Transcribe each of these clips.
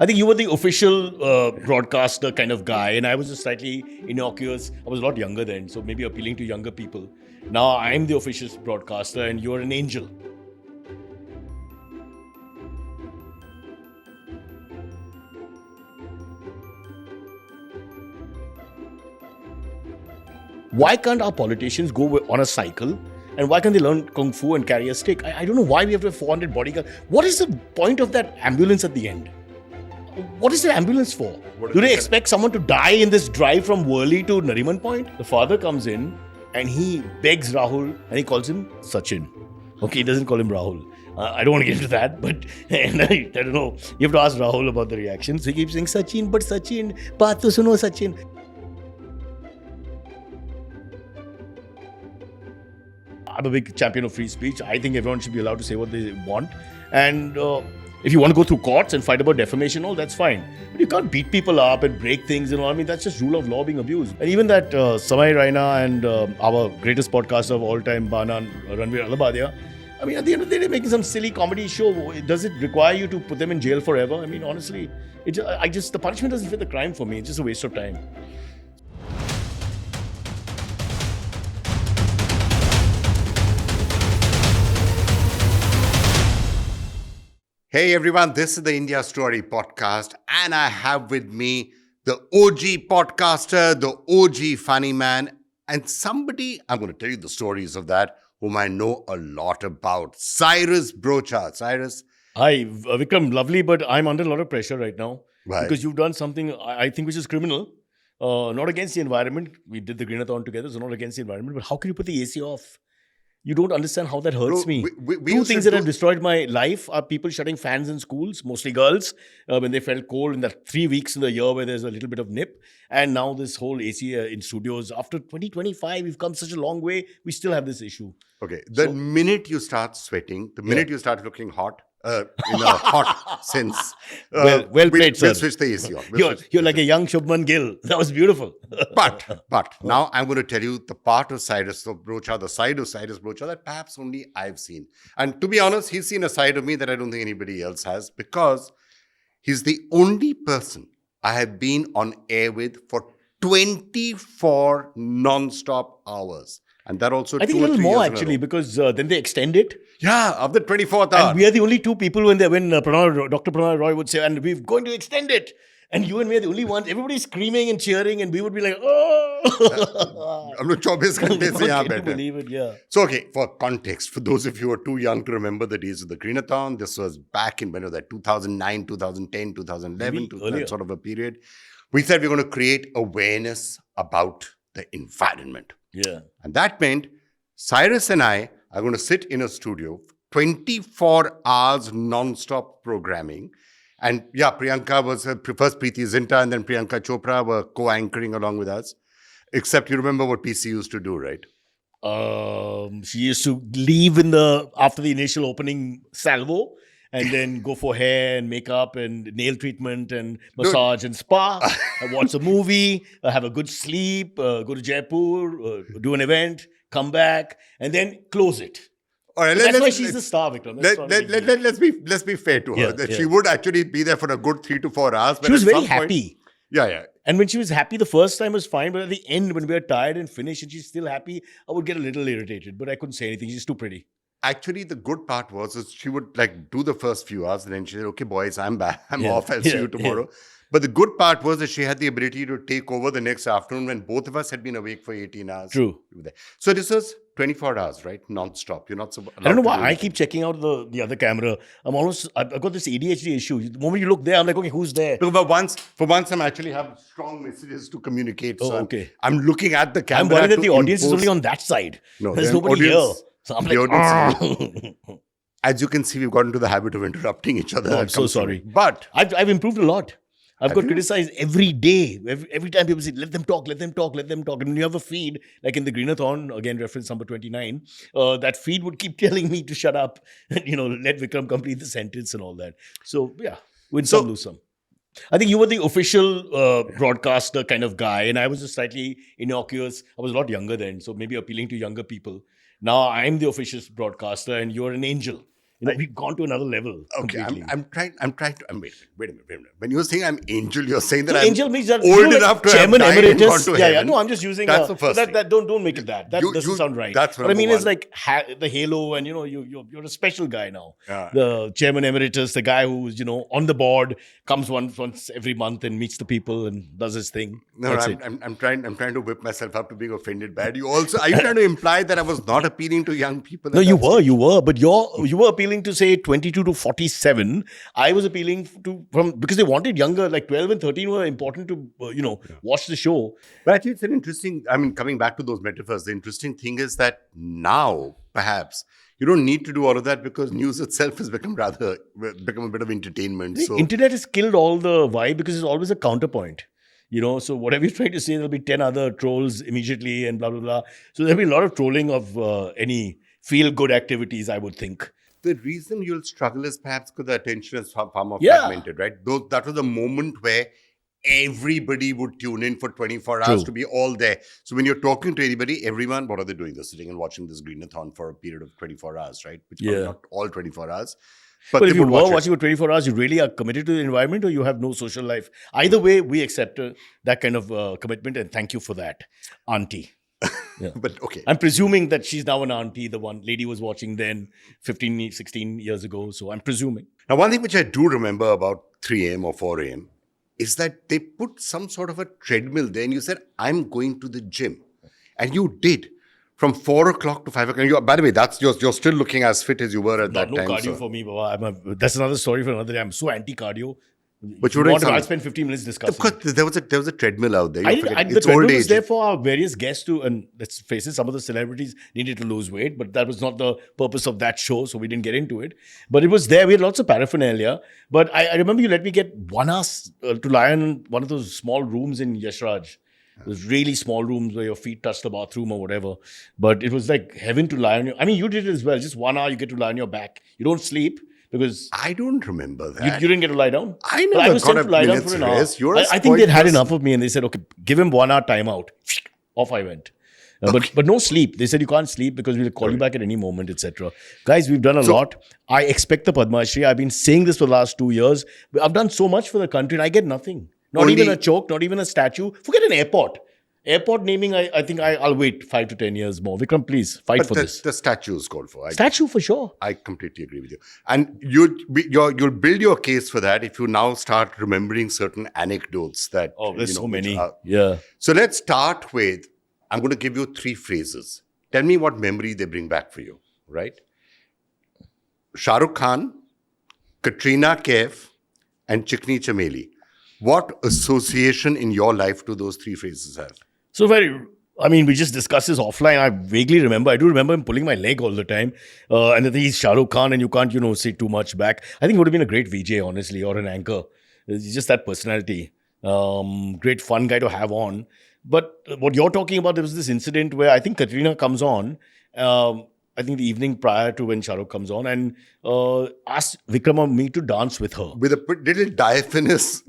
I think you were the official broadcaster kind of guy, and I was just slightly innocuous. I was a lot younger then, so maybe appealing to younger people. Now I'm the official broadcaster, and you're an angel. Why can't our politicians go on a cycle? And why can't they learn kung fu and carry a stick? I don't know why we have to have 400 bodyguards. What is the point of that ambulance at the end? What is the ambulance for? Do they expect someone to die in this drive from Worli to Nariman Point? The father comes in and he begs Rahul and he calls him Sachin. Okay, he doesn't call him Rahul. I don't want to get into that, but I don't know. You have to ask Rahul about the reactions. He keeps saying Sachin, but Sachin, baat to suno Sachin. I'm a big champion of free speech. I think everyone should be allowed to say what they want. And if you want to go through courts and fight about defamation, all that's fine. But you can't beat people up and break things and all. I mean, that's just rule of law being abused. And even that Samay Raina and our greatest podcaster of all time, Bana Ranveer Alabadia, I mean, at the end of the day, they're making some silly comedy show. Does it require you to put them in jail forever? I mean, honestly, the punishment doesn't fit the crime for me. It's just a waste of time. Hey everyone, this is the India Story podcast, and I have with me the OG podcaster, the OG funny man, and somebody, I'm going to tell you the stories of that, whom I know a lot about. Cyrus Broacha. Cyrus. Hi, Vikram, lovely, but I'm under a lot of pressure right now. Why? Because you've done something I think which is criminal. Not against the environment. We did the greenathon together, so not against the environment. But how can you put the AC off? You don't understand how that hurts me. Two things that have destroyed my life are people shutting fans in schools, mostly girls, when they felt cold in that 3 weeks in the year where there's a little bit of nip. And now this whole AC in studios. After 2025, we've come such a long way. We still have this issue. Okay. The minute you start sweating, the minute you start looking hot, in a hot sense. Well played, sir. We'll switch the AC on. You're like a young Shubman Gill. That was beautiful. But now I'm going to tell you the part of Cyrus Broacha, the side of Cyrus Broacha that perhaps only I've seen. And to be honest, he's seen a side of me that I don't think anybody else has, because he's the only person I have been on air with for 24 non-stop hours. And that also I think a little more actually, because then they extend it. Yeah, of the 24th hour. And we are the only two people when Dr. Pranay Roy would say, and we're going to extend it. And you and me are the only ones. Everybody's screaming and cheering, and we would be like, oh. I'm not 24 घंटे से यहाँ बैठे. Believe it, yeah. So, okay, for context, for those of you who are too young to remember the days of the greenathon, this was back in, when was that, 2009, 2010, 2011, that sort of a period. We said we're going to create awareness about the environment. Yeah. And that meant Cyrus and I are going to sit in a studio, 24 hours non-stop programming. And yeah, Priyanka was first Preeti Zinta and then Priyanka Chopra were co-anchoring along with us. Except you remember what PC used to do, right? She used to leave after the initial opening salvo and then go for hair and makeup and nail treatment and massage and spa, watch a movie, have a good sleep, go to Jaipur, do an event, come back, and then close it. All right, that's why she's the star, Vikram. Let's be fair to her. She would actually be there for a good 3 to 4 hours. She was very happy. Yeah. And when she was happy, the first time was fine. But at the end, when we were tired and finished and she's still happy, I would get a little irritated. But I couldn't say anything. She's too pretty. Actually, the good part was she would do the first few hours and then she said, okay, boys, I'm back. I'm off. I'll see you tomorrow. Yeah. But the good part was that she had the ability to take over the next afternoon when both of us had been awake for 18 hours. True. So this was 24 hours, right? Non-stop. You're not so. I don't know why I keep checking out the other camera. I've got this ADHD issue. The moment you look there, I'm like, okay, who's there? No, but for once, I'm actually have strong messages to communicate. So okay. I'm looking at the camera. I'm worried that the audience is only on that side. No, there's nobody here. So I'm like, as you can see, we've gotten into the habit of interrupting each other. No, I'm so sorry. But I've improved a lot. I've got criticized every day. Every time people say, let them talk. And when you have a feed, like in the greenathon, again, reference number 29, that feed would keep telling me to shut up and, let Vikram complete the sentence and all that. So, yeah, win some, lose some. I think you were the official broadcaster kind of guy, and I was just slightly innocuous. I was a lot younger then, so maybe appealing to younger people. Now I'm the official broadcaster, and you're an angel. We've gone to another level. Okay, Completely. I'm trying to. Wait a minute. When you're saying I'm angel, you're saying that So I'm angel means that old enough to chairman have died and gone emeritus. to Yeah. heaven. No, I'm just using That's the first thing. don't make it that. That doesn't sound right. That's what I mean number is one. like the halo, and you're a special guy now. Yeah. The chairman emeritus, the guy who's on the board, comes once every month and meets the people and does his thing. No, That's I'm trying to whip myself up to being offended bad. Are you trying to imply that I was not appealing to young people? No, you were, but you were appealing to say 22 to 47. I was appealing because they wanted younger, like 12 and 13 were important to watch the show. But actually, it's an interesting. I mean, coming back to those metaphors, the interesting thing is that now perhaps you don't need to do all of that because news itself has become a bit of entertainment. The So internet has killed all the vibe because it's always a counterpoint. So whatever you're trying to say, there'll be 10 other trolls immediately and blah, blah, blah. So there'll be a lot of trolling of any feel-good activities, I would think. the reason you'll struggle is perhaps because the attention is far more Yeah. fragmented, right? That was a moment where everybody would tune in for 24 hours True. to be all there. So when you're talking to anybody, everyone, what are they doing? They're sitting and watching this greenathon for a period of 24 hours, right? Which are not all 24 hours. But they if you would were watch it. watching for 24 hours, you really are committed to the environment or you have no social life. Either way, we accept that kind of commitment, and thank you for that, auntie. Yeah. But okay. I'm presuming that she's now an auntie. The one lady was watching then 15, 16 years ago. So I'm presuming. Now, one thing which I do remember about 3 a.m. or 4 a.m. is that they put some sort of a treadmill there and you said, I'm going to the gym. And you did. From 4 o'clock to 5 o'clock. By the way, you're still looking as fit as you were at that No time. cardio for me, Baba. That's another story for another day. I'm so anti-cardio. But you're doing I'll spend 15 minutes discussing. Of course, there was a treadmill out there. The It's treadmill old was age. there for our various guests to, and let's face it, some of the celebrities needed to lose weight, but that was not the purpose of that show, so we didn't get into it. But it was there. We had lots of paraphernalia. But I remember you let me get 1 hour to lie in one of those small rooms in Yashraj. Those really small rooms where your feet touch the bathroom or whatever. But it was like heaven to lie on your... I mean, you did it as well. Just 1 hour, you get to lie on your back. You don't sleep because... I don't remember that. You didn't get to lie down? I Well, never was got sent a to lie down minute's for an hour. rest. You're a I think they'd had spoiled enough of me and they said, okay, give him 1 hour timeout. Off I went. But no sleep. They said you can't sleep because we'll call you back at any moment, etc. Guys, we've done a lot. I expect the Padma Shri. I've been saying this for the last 2 years. I've done so much for the country and I get nothing. Not even a choke, not even a statue. Forget an airport. Airport naming, I think I'll wait 5 to 10 years more. Vikram, please fight for this. The statue is called for. Statue for sure. I completely agree with you. And you'll build your case for that if you now start remembering certain anecdotes that... Oh, there's so which many. are- Yeah. So let's start with, I'm going to give you 3 phrases. Tell me what memory they bring back for you, right? Shah Rukh Khan, Katrina Kaif, and Chikni Chameli. What association in your life do those 3 phrases have? So we just discussed this offline. I vaguely remember. I do remember him pulling my leg all the time. And that he's Shah Rukh Khan and you can't, say too much back. I think he would have been a great VJ, honestly, or an anchor. He's just that personality. Great fun guy to have on. But what you're talking about, there was this incident where I think Katrina comes on, I think the evening prior to when Shah Rukh comes on, and asked Vikram or me to dance with her. With a little diaphanous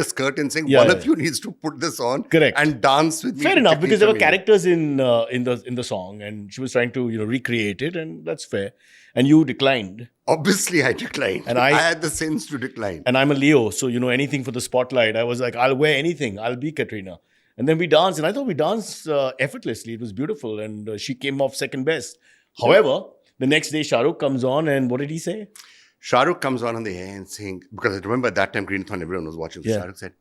skirt and saying, one of you needs to put this on. Correct. And dance with me. Fair to enough, Chikni because there were Chameli. characters in the song, and she was trying to recreate it, and that's fair. And you declined. Obviously, I declined. And I had the sense to decline. And I'm a Leo, so anything for the spotlight. I was like, I'll wear anything. I'll be Katrina. And then we danced, and I thought we danced effortlessly. It was beautiful, and she came off second best. However, the next day Shah Rukh comes on, and what did he say? Shah Rukh comes on the air and saying, because I remember at that time, Greenathon, everyone was watching. So Yeah. Shah Rukh said,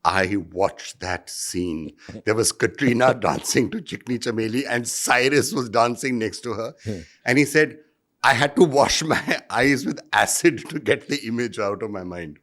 I watched that scene. There was Katrina dancing to Chikni Chameli and Cyrus was dancing next to her. And he said, I had to wash my eyes with acid to get the image out of my mind.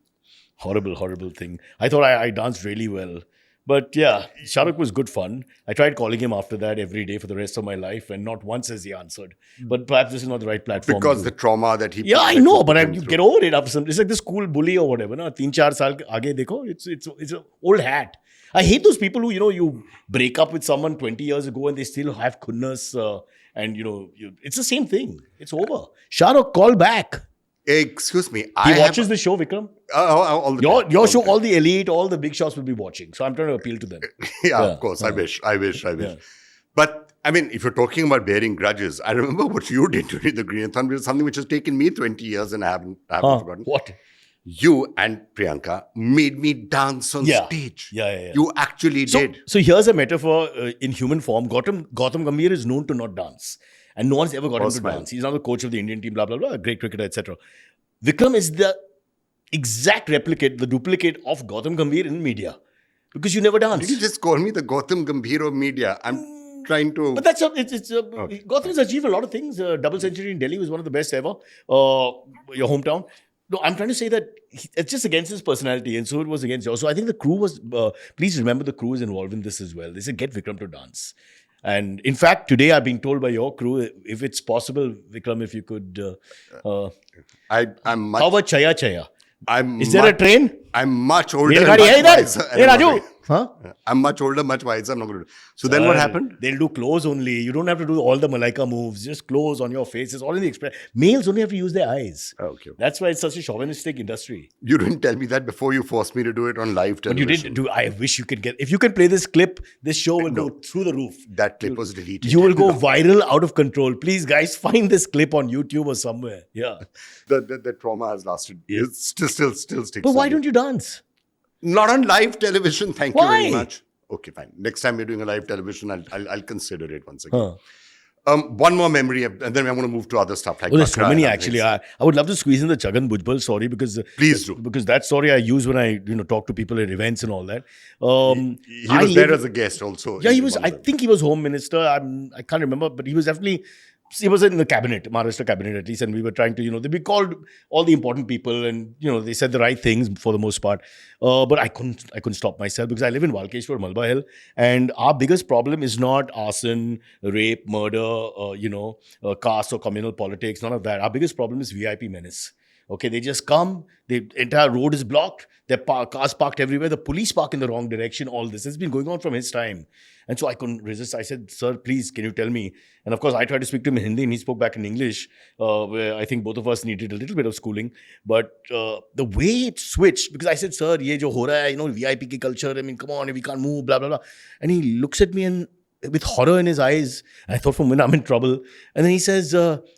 Horrible, horrible thing. I thought I danced really well. But yeah, Shah Rukh was good fun. I tried calling him after that every day for the rest of my life, and not once has he answered. But perhaps this is not the right platform. Because the trauma that he... Yeah, I know, but you get over it after some... It's like the school bully or whatever. No? 3-4 saal aage dekho, it's an old hat. I hate those people who, you break up with someone 20 years ago and they still have khunnas and, it's the same thing. It's over. Shah Rukh, call back. Excuse me. He watches the show, Vikram. All the time. Your show, all the elite, all the big shots will be watching. So I'm trying to appeal to them. Yeah, of course. I wish. Yeah. But I mean, if you're talking about bearing grudges, I remember what you did during the greenathon, which is something which has taken me 20 years and I haven't forgotten. What? You and Priyanka made me dance on stage. Yeah. You actually did. So here's a metaphor in human form. Gautam Gambhir is known to not dance. And no one's ever got him to dance. He's now the coach of the Indian team, blah, blah, blah, a great cricketer, etc. Vikram is the exact replicate, the duplicate of Gautam Gambhir in media. Because you never dance. Did you just call me the Gautam Gambhir of media? I'm trying to... But that's Gautam has achieved a lot of things. Double century in Delhi was one of the best ever. Your hometown. No, I'm trying to say that it's just against his personality, and so it was against yours. So I think the crew was, please remember the crew is involved in this as well. They said, get Vikram to dance. And in fact, today I've been told by your crew, if it's possible, Vikram, if you could... I'm much... How about Chaya Chaya? Is there a train? I'm much older and much wiser. Hey, Raju! Huh? I'm much older, much wiser. I'm not going to do. So then what happened? They'll do clothes only. You don't have to do all the Malaika moves. Just clothes on your face. It's all in the express. Males only have to use their eyes. Okay. That's why it's such a chauvinistic industry. You didn't tell me that before you forced me to do it on live television. But you did do. I wish you could get... If you can play this clip, this show will go through the roof. That clip was deleted. You will go viral, out of control. Please, guys, find this clip on YouTube or somewhere. Yeah. The trauma has lasted. Yeah. It still sticks. But why don't you dance? Not on live television. Thank you Why? very much. Okay, fine. Next time we're doing a live television, I'll consider it once again. One more memory, and then I'm going to move to other stuff. Like there's so many actually. I would love to squeeze in the Chhagan Bhujbal story because please do, because that story I use when I talk to people at events and all that. He was there as a guest also. Yeah, he was. I think he was Home Minister. I can't remember, but he was definitely. He was in the cabinet, Maharashtra cabinet at least, and we were trying to, we called all the important people, and they said the right things for the most part. But I couldn't stop myself because I live in Walkeshwar, Malba Hill, and our biggest problem is not arson, rape, murder, caste or communal politics, none of that. Our biggest problem is VIP menace. Okay, they just come, the entire road is blocked, there are cars parked everywhere, the police park in the wrong direction, all this. It's been going on from his time. And so I couldn't resist. I said, sir, please, can you tell me? And of course, I tried to speak to him in Hindi and he spoke back in English, where I think both of us needed a little bit of schooling. But the way it switched, because I said, sir, ye jo ho raha hai, VIP ki culture, I mean, come on, we can't move, blah, blah, blah. And he looks at me and with horror in his eyes, I thought for a minute, I'm in trouble. And then he says,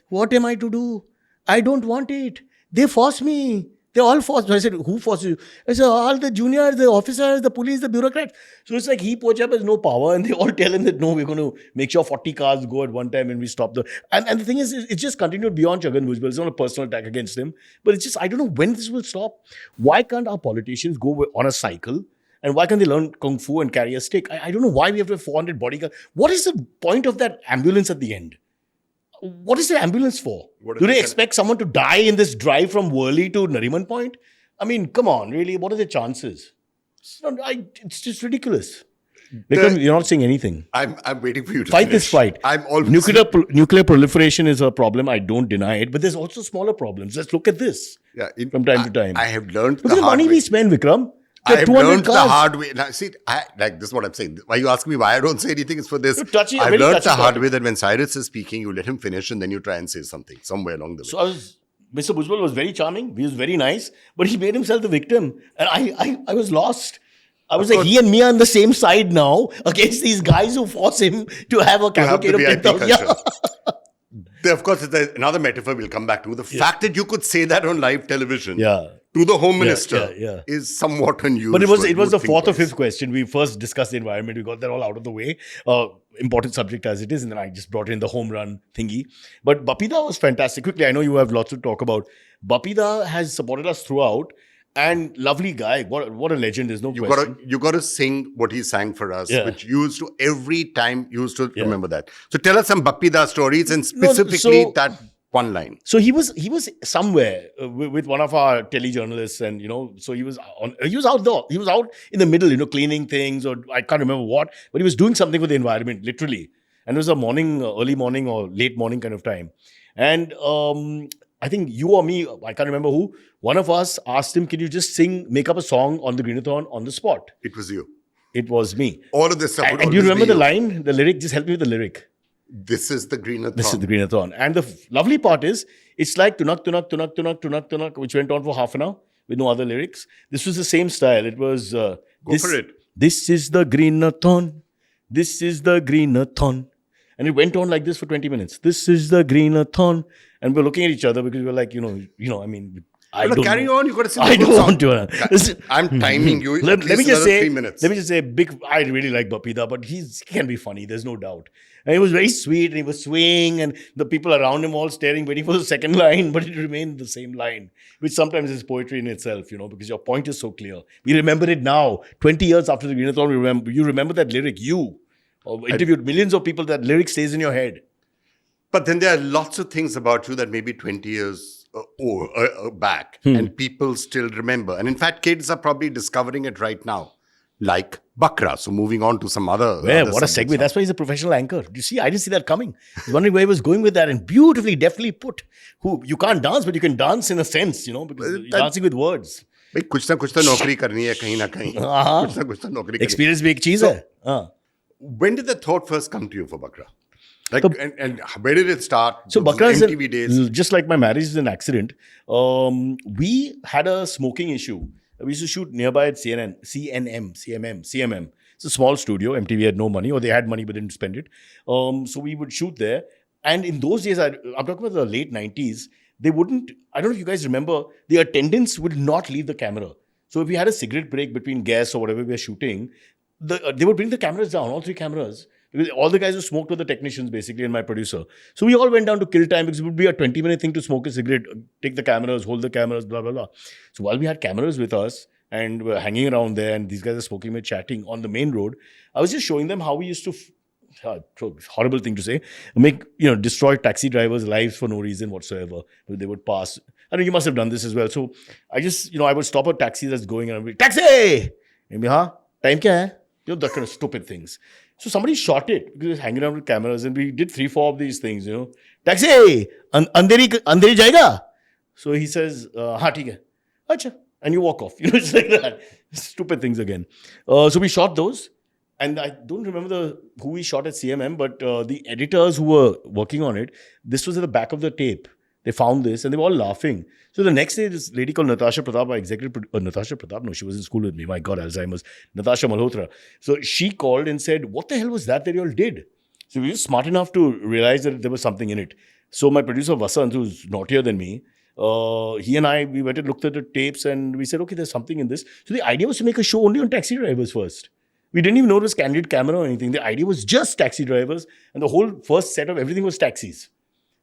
what am I to do? I don't want it. They force me. They all force me. I said, who forces you? I said, all the juniors, the officers, the police, the bureaucrats. So it's like he, Pochap, has no power and they all tell him that, no, we're going to make sure 40 cars go at one time and we stop the... And the thing is, it's just continued beyond Chhagan Bhujbal. It's not a personal attack against him. But it's just, I don't know when this will stop. Why can't our politicians go on a cycle? And why can't they learn Kung Fu and carry a stick? I don't know why we have to have 400 bodyguards. What is the point of that ambulance at the end? What is the ambulance for? Do they expect someone to die in this drive from Worli to Nariman Point? I mean, come on, really? What are the chances? It's just ridiculous. Because you're not saying anything. I'm waiting for you to fight finish. This fight. I'm always nuclear proliferation is a problem. I don't deny it, but there's also smaller problems. Let's look at this. From time to time. I have learned look at the money we spend, Vikram. I have learned the hard way. Now, see, this is what I'm saying. Why you ask me why I don't say anything is for this. I've learned the hard way that when Cyrus is speaking, you let him finish and then you try and say something somewhere along the way. So Mr. Bhujbal was very charming. He was very nice, but he made himself the victim. And I was lost. I was like, he and me are on the same side now against these guys who force him to have a cavalcade of 10,000. Yeah. Of course, it's another metaphor we'll come back to. The fact that you could say that on live television to the Home Minister is somewhat unusual. But it was the fourth or fifth question. We first discussed the environment. We got that all out of the way. Important subject as it is. And then I just brought in the home run thingy. But Bappi was fantastic. Quickly, I know you have lots to talk about. Bappi has supported us throughout. And lovely guy. What a legend. There's no question. You got to sing what he sang for us, which you used to every time you used to remember that. So tell us some Bappi stories and specifically that one line. So he was somewhere with one of our telejournalists, and so he was out there. He was out in the middle, cleaning things, or I can't remember what, but he was doing something for the environment, literally. And it was a early morning or late morning kind of time. And I think you or me, I can't remember who, one of us asked him, can you just make up a song on the greenathon on the spot? It was you. It was me. All of this stuff. And do you remember the line, the lyric? Just help me with the lyric. This is the greenathon. This is the greenathon. And the lovely part is, it's like tunak, tunak, tunak, tunak, tunak, tunak, which went on for half an hour with no other lyrics. This was the same style. It was, Go for it. This is the greenathon. This is the greenathon. And it went on like this for 20 minutes. This is the greenathon. And we're looking at each other because we're like, I mean, I But don't carry know. on. You got to sing I the don't full want song. to. I'm timing you. Let At least me just another say, 3 minutes. let me just say, I really like Bappi Da, but he can be funny. There's no doubt. And he was very sweet, and he was swaying, and the people around him all staring, waiting for the second line, but it remained the same line, which sometimes is poetry in itself, because your point is so clear. We remember it now, 20 years after the Greenathon. You remember that lyric. You interviewed millions of people. That lyric stays in your head. But then there are lots of things about you that maybe 20 years back and people still remember. And in fact, kids are probably discovering it right now, like Bakra. So moving on to some other. Yeah, what a segue. That's why he's a professional anchor. You see, I didn't see that coming. I was wondering where he was going with that, and beautifully, deftly put. You can't dance, but you can dance in a sense, because you're dancing with words. भाई कुछ ना नौकरी करनी है कहीं ना कहीं कुछ ना नौकरी करनी Experience भी एक चीज है. When did the thought first come to you for Bakra? Like, and where did it start? So Bakra is MTV days. Just like my marriage is an accident. We had a smoking issue. We used to shoot nearby at CMM. It's a small studio. MTV had no money, or they had money but didn't spend it. So we would shoot there. And in those days, I'm talking about the late 90s, they wouldn't, I don't know if you guys remember, the attendants would not leave the camera. So if we had a cigarette break between guests or whatever we were shooting, they would bring the cameras down, all 3 cameras. Because all the guys who smoked were the technicians, basically, and my producer. So we all went down to kill time because it would be a 20-minute thing to smoke a cigarette, take the cameras, hold the cameras, blah, blah, blah. So while we had cameras with us and we're hanging around there and these guys are smoking, we're chatting on the main road, I was just showing them how we used to, horrible thing to say, destroy taxi drivers' lives for no reason whatsoever. They would pass. I know you must have done this as well. So I just, I would stop a taxi that's going and I'd be, taxi! And be, time kya hai? That kind of stupid things. So somebody shot it because he was hanging around with cameras and we did 3-4 of these things, Taxi! Andheri jayega? So he says, haan, theek hai. Acha. And you walk off. It's like that. Stupid things again. So we shot those. And I don't remember who we shot at CMM, but the editors who were working on it, this was at the back of the tape. They found this and they were all laughing. So the next day, this lady called Natasha Pratap, our executive Natasha Pratap, no, she was in school with me. My God, Alzheimer's. Natasha Malhotra. So she called and said, what the hell was that you all did? So we were smart enough to realize that there was something in it. So my producer Vasant, who's naughtier than me, he and I, we went and looked at the tapes and we said, okay, there's something in this. So the idea was to make a show only on taxi drivers first. We didn't even know it was candid camera or anything. The idea was just taxi drivers and the whole first set of everything was taxis.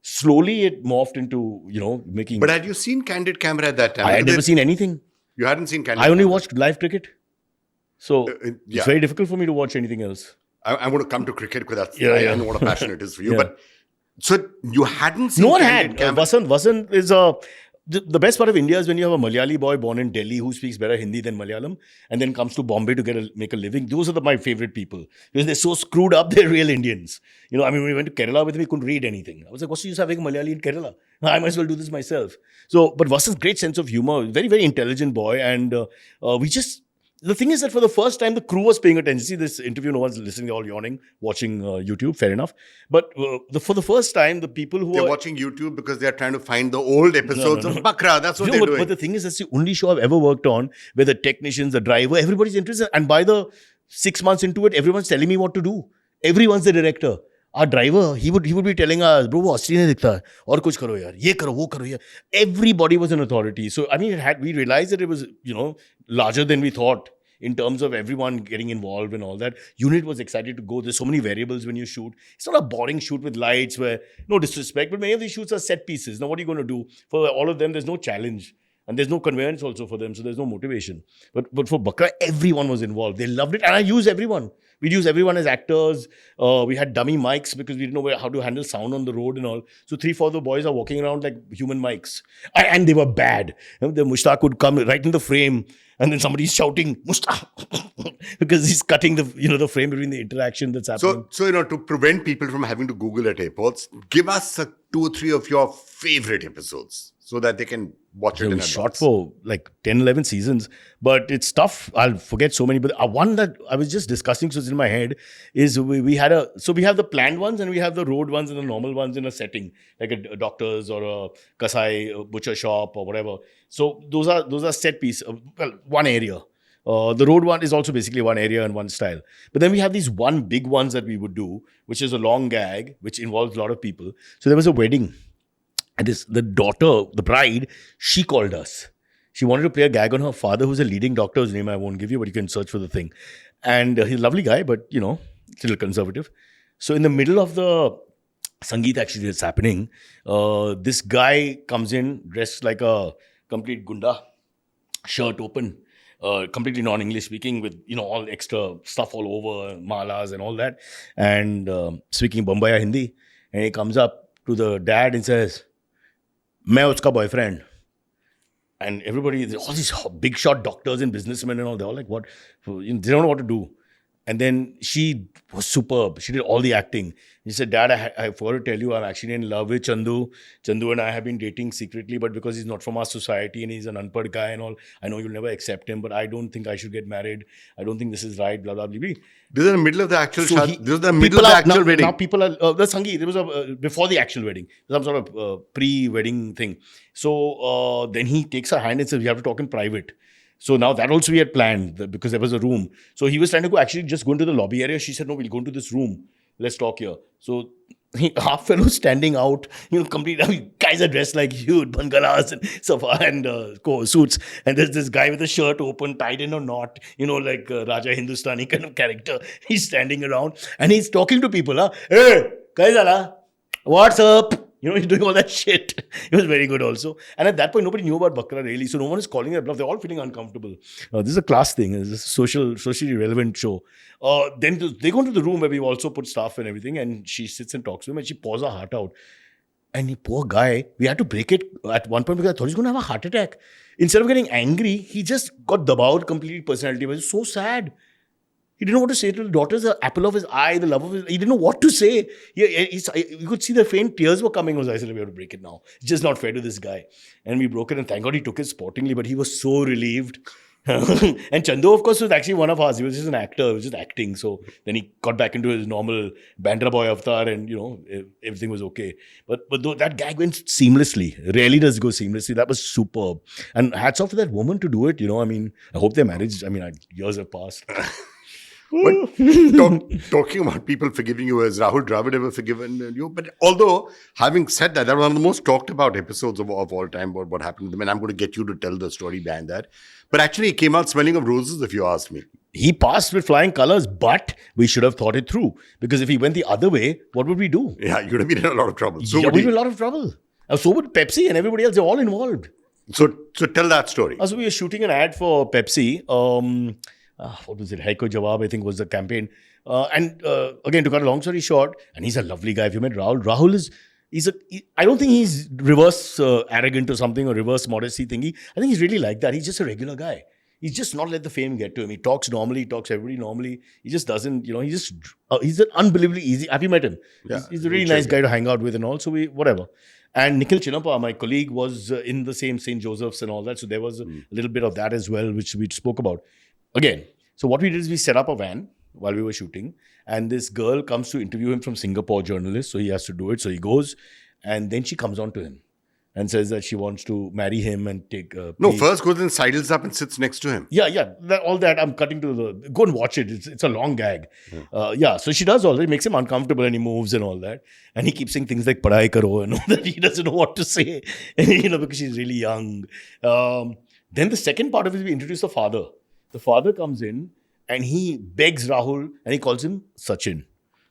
Slowly it morphed into, making... But had you seen candid camera at that time? I had never seen anything. You hadn't seen candid I only camera? watched live cricket. So it's very difficult for me to watch anything else. I'm going to come to cricket because I know what a passion it is for you. But so you hadn't seen no one candid had. camera? Vasant is the best part of India is when you have a Malayali boy born in Delhi who speaks better Hindi than Malayalam and then comes to Bombay to make a living. Those are my favorite people because they're so screwed up, they're real Indians. When we went to Kerala with him, we couldn't read anything. I was like, what's the use of having a Malayali in Kerala? I might as well do this myself. So, but Vasant's great sense of humor, very, very intelligent boy. And the thing is that for the first time, the crew was paying attention. See this interview, no one's listening, they're all yawning, watching YouTube, fair enough. But for the first time, the people who they're are watching YouTube because they're trying to find the old episodes of Bakra. That's what they're doing. But the thing is, that's the only show I've ever worked on where the technicians, the driver, everybody's interested. And by the 6 months into it, everyone's telling me what to do. Everyone's the director. Our driver, he would be telling us, bro, wo asli nahi dikhta hai. Aur kuch karo yaar. Ye karo, wo karo yaar. Everybody was an authority. So, I mean, we realized that it was, larger than we thought. In terms of everyone getting involved and all that. Unit was excited to go. There's so many variables when you shoot. It's not a boring shoot with lights where, no disrespect, but many of these shoots are set pieces. Now, what are you going to do? For all of them, there's no challenge. And there's no conveyance also for them, so there's no motivation. But for Bakra, everyone was involved. They loved it. And I use everyone. We'd use everyone as actors. We had dummy mics because we didn't know how to handle sound on the road and all. So 3-4 of the boys are walking around like human mics. And they were bad. The Mushtaq would come right in the frame and then somebody's shouting, Mushtaq! because he's cutting the frame between the interaction that's happening. So to prevent people from having to Google at airports, give us 2 or 3 of your favorite episodes so that they can watch it in advance. Shot for like 10, 11 seasons, but it's tough. I'll forget so many. But one that I was just discussing, so it's in my head, is we have the planned ones and we have the road ones and the normal ones in a setting, like a doctor's or a kasai, a butcher shop or whatever. So those are set piece. One area. The road one is also basically one area and one style. But then we have these one big ones that we would do, which is a long gag, which involves a lot of people. So there was a wedding. And the daughter, the bride, she called us. She wanted to play a gag on her father, who's a leading doctor, whose name I won't give you, but you can search for the thing. And he's a lovely guy, but, still conservative. So in the middle of the Sangeet actually that's happening, this guy comes in dressed like a complete gunda, shirt open, completely non-English speaking with, all extra stuff all over, malas and all that, and speaking Bombaya Hindi. And he comes up to the dad and says, "Main uska boyfriend." And everybody, all these big shot doctors and businessmen and all, they're all like, what? They don't know what to do. And then she was superb. She did all the acting. She said, "Dad, I forgot to tell you, I'm actually in love with Chandu. Chandu and I have been dating secretly, but because he's not from our society and he's an unpad guy and all, I know you'll never accept him, but I don't think I should get married. I don't think this is right, blah, blah, blah, blah." This is in the middle of the actual this is the middle of the actual wedding. Now people are, the Sangeet, there was a, before the actual wedding, some sort of pre-wedding thing. So then he takes her hand and says, "We have to talk in private." So now that also we had planned because there was a room. So he was trying to just go into the lobby area. She said, "No, we'll go into this room. Let's talk here." So half fellows standing out, complete guys are dressed like huge bangalas and stuff and suits. And there's this guy with a shirt open, tied in a knot, like Raja Hindustani kind of character. He's standing around and he's talking to people. "Hey, kaisa, what's up?" He's doing all that shit. It was very good also. And at that point, nobody knew about Bakra really. So no one is calling their bluff. They're all feeling uncomfortable. This is a class thing. This is a socially relevant show. Then they go into the room where we also put stuff and everything. And she sits and talks to him and she pours her heart out. And the poor guy, we had to break it at one point because I thought he's going to have a heart attack. Instead of getting angry, he just got dabaud completely personality. It was so sad. He didn't know what to say to the daughter, the apple of his eye, the love of his... He didn't know what to say. You could see the faint tears were coming. I said, "We have to break it now. It's just not fair to this guy." And we broke it, and thank God he took it sportingly, but he was so relieved. And Chandu, of course, was actually one of us. He was just an actor. He was just acting. So then he got back into his normal Bandra boy avatar and, everything was okay. But that gag went seamlessly. Rarely does it go seamlessly. That was superb. And hats off to that woman to do it. I hope they're married. Years have passed. But talking about people forgiving you, has Rahul Dravid ever forgiven you? But although, having said that, that was one of the most talked about episodes of all time, about what happened to them. And I'm going to get you to tell the story behind that. But actually, he came out smelling of roses, if you ask me. He passed with flying colors, but we should have thought it through. Because if he went the other way, what would we do? Yeah, you'd have been in a lot of trouble. So we'd be in a lot of trouble. So would Pepsi and everybody else. They're all involved. So tell that story. So we were shooting an ad for Pepsi. What was it? Haiko Jawab, I think, was the campaign. Again, to cut a long story short, and he's a lovely guy. If you met Rahul is... I don't think he's reverse arrogant or something or reverse modesty thingy. I think he's really like that. He's just a regular guy. He's just not let the fame get to him. He talks normally. He talks to everybody normally. He just doesn't, he's an unbelievably easy... Have you met him? Yeah, he's a really nice guy to hang out with and all. So whatever. And Nikhil Chinnappa, my colleague, was in the same St. Joseph's and all that. So there was a little bit of that as well, which we spoke about. Again, so what we did is we set up a van while we were shooting, and this girl comes to interview him from Singapore, journalist, so he has to do it. So he goes, and then she comes on to him and says that she wants to marry him and take... first goes and sidles up and sits next to him. Yeah. All that, I'm cutting to go and watch it. It's a long gag. So she does all that. It makes him uncomfortable and he moves and all that. And he keeps saying things like, "Padhai karo," and all that. He doesn't know what to say, because she's really young. Then the second part of it, we introduce the father. The father comes in and he begs Rahul and he calls him Sachin.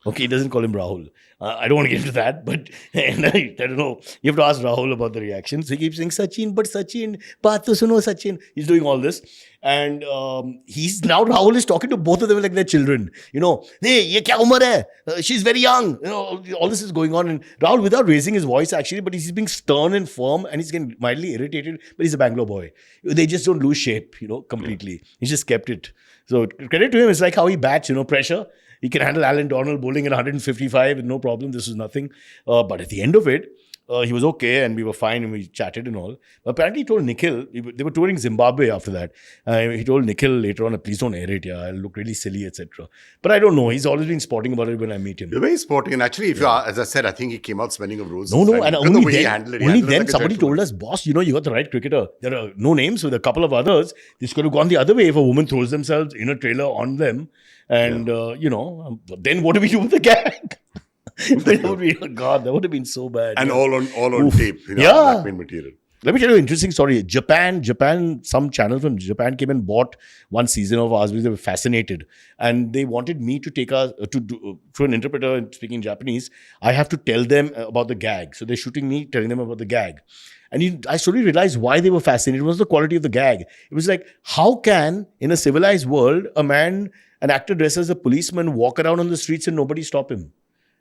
Okay, he doesn't call him Rahul. I don't want to get into that, but I don't know. You have to ask Rahul about the reaction. So he keeps saying, "Sachin, but Sachin, baat to suno Sachin." He's doing all this. And Rahul is talking to both of them like they're children. "Hey, ye kya umar hai? She's very young." All this is going on. And Rahul, without raising his voice actually, but he's being stern and firm and he's getting mildly irritated, but he's a Bangalore boy. They just don't lose shape, completely. He's just kept it. So credit to him. It's like how he bats, pressure. He can handle Alan Donald bowling at 155 with no problem. This was nothing. But at the end of it, he was okay and we were fine and we chatted and all. But apparently he told Nikhil, they were touring Zimbabwe after that. He told Nikhil later on, please don't air it, I'll look really silly, etc. But I don't know. He's always been sporting about it when I meet him. You're very sporting. And actually, if you are, as I said, I think he came out smelling of roses. No, and only then like somebody told us, boss, you got the right cricketer. There are no names with a couple of others. This could have gone the other way if a woman throws themselves in a trailer on them. And, then what do we do with the gag? That would have been so bad. And all on tape, blackmail material. Let me tell you an interesting story. Japan, some channel from Japan came and bought one season of ours because they were fascinated. And they wanted me to take us, through an interpreter and speaking Japanese, I have to tell them about the gag. So they're shooting me, telling them about the gag. And I slowly realized why they were fascinated. It was the quality of the gag. It was like, how can, in a civilized world, an actor dressed as a policeman walk around on the streets and nobody stop him?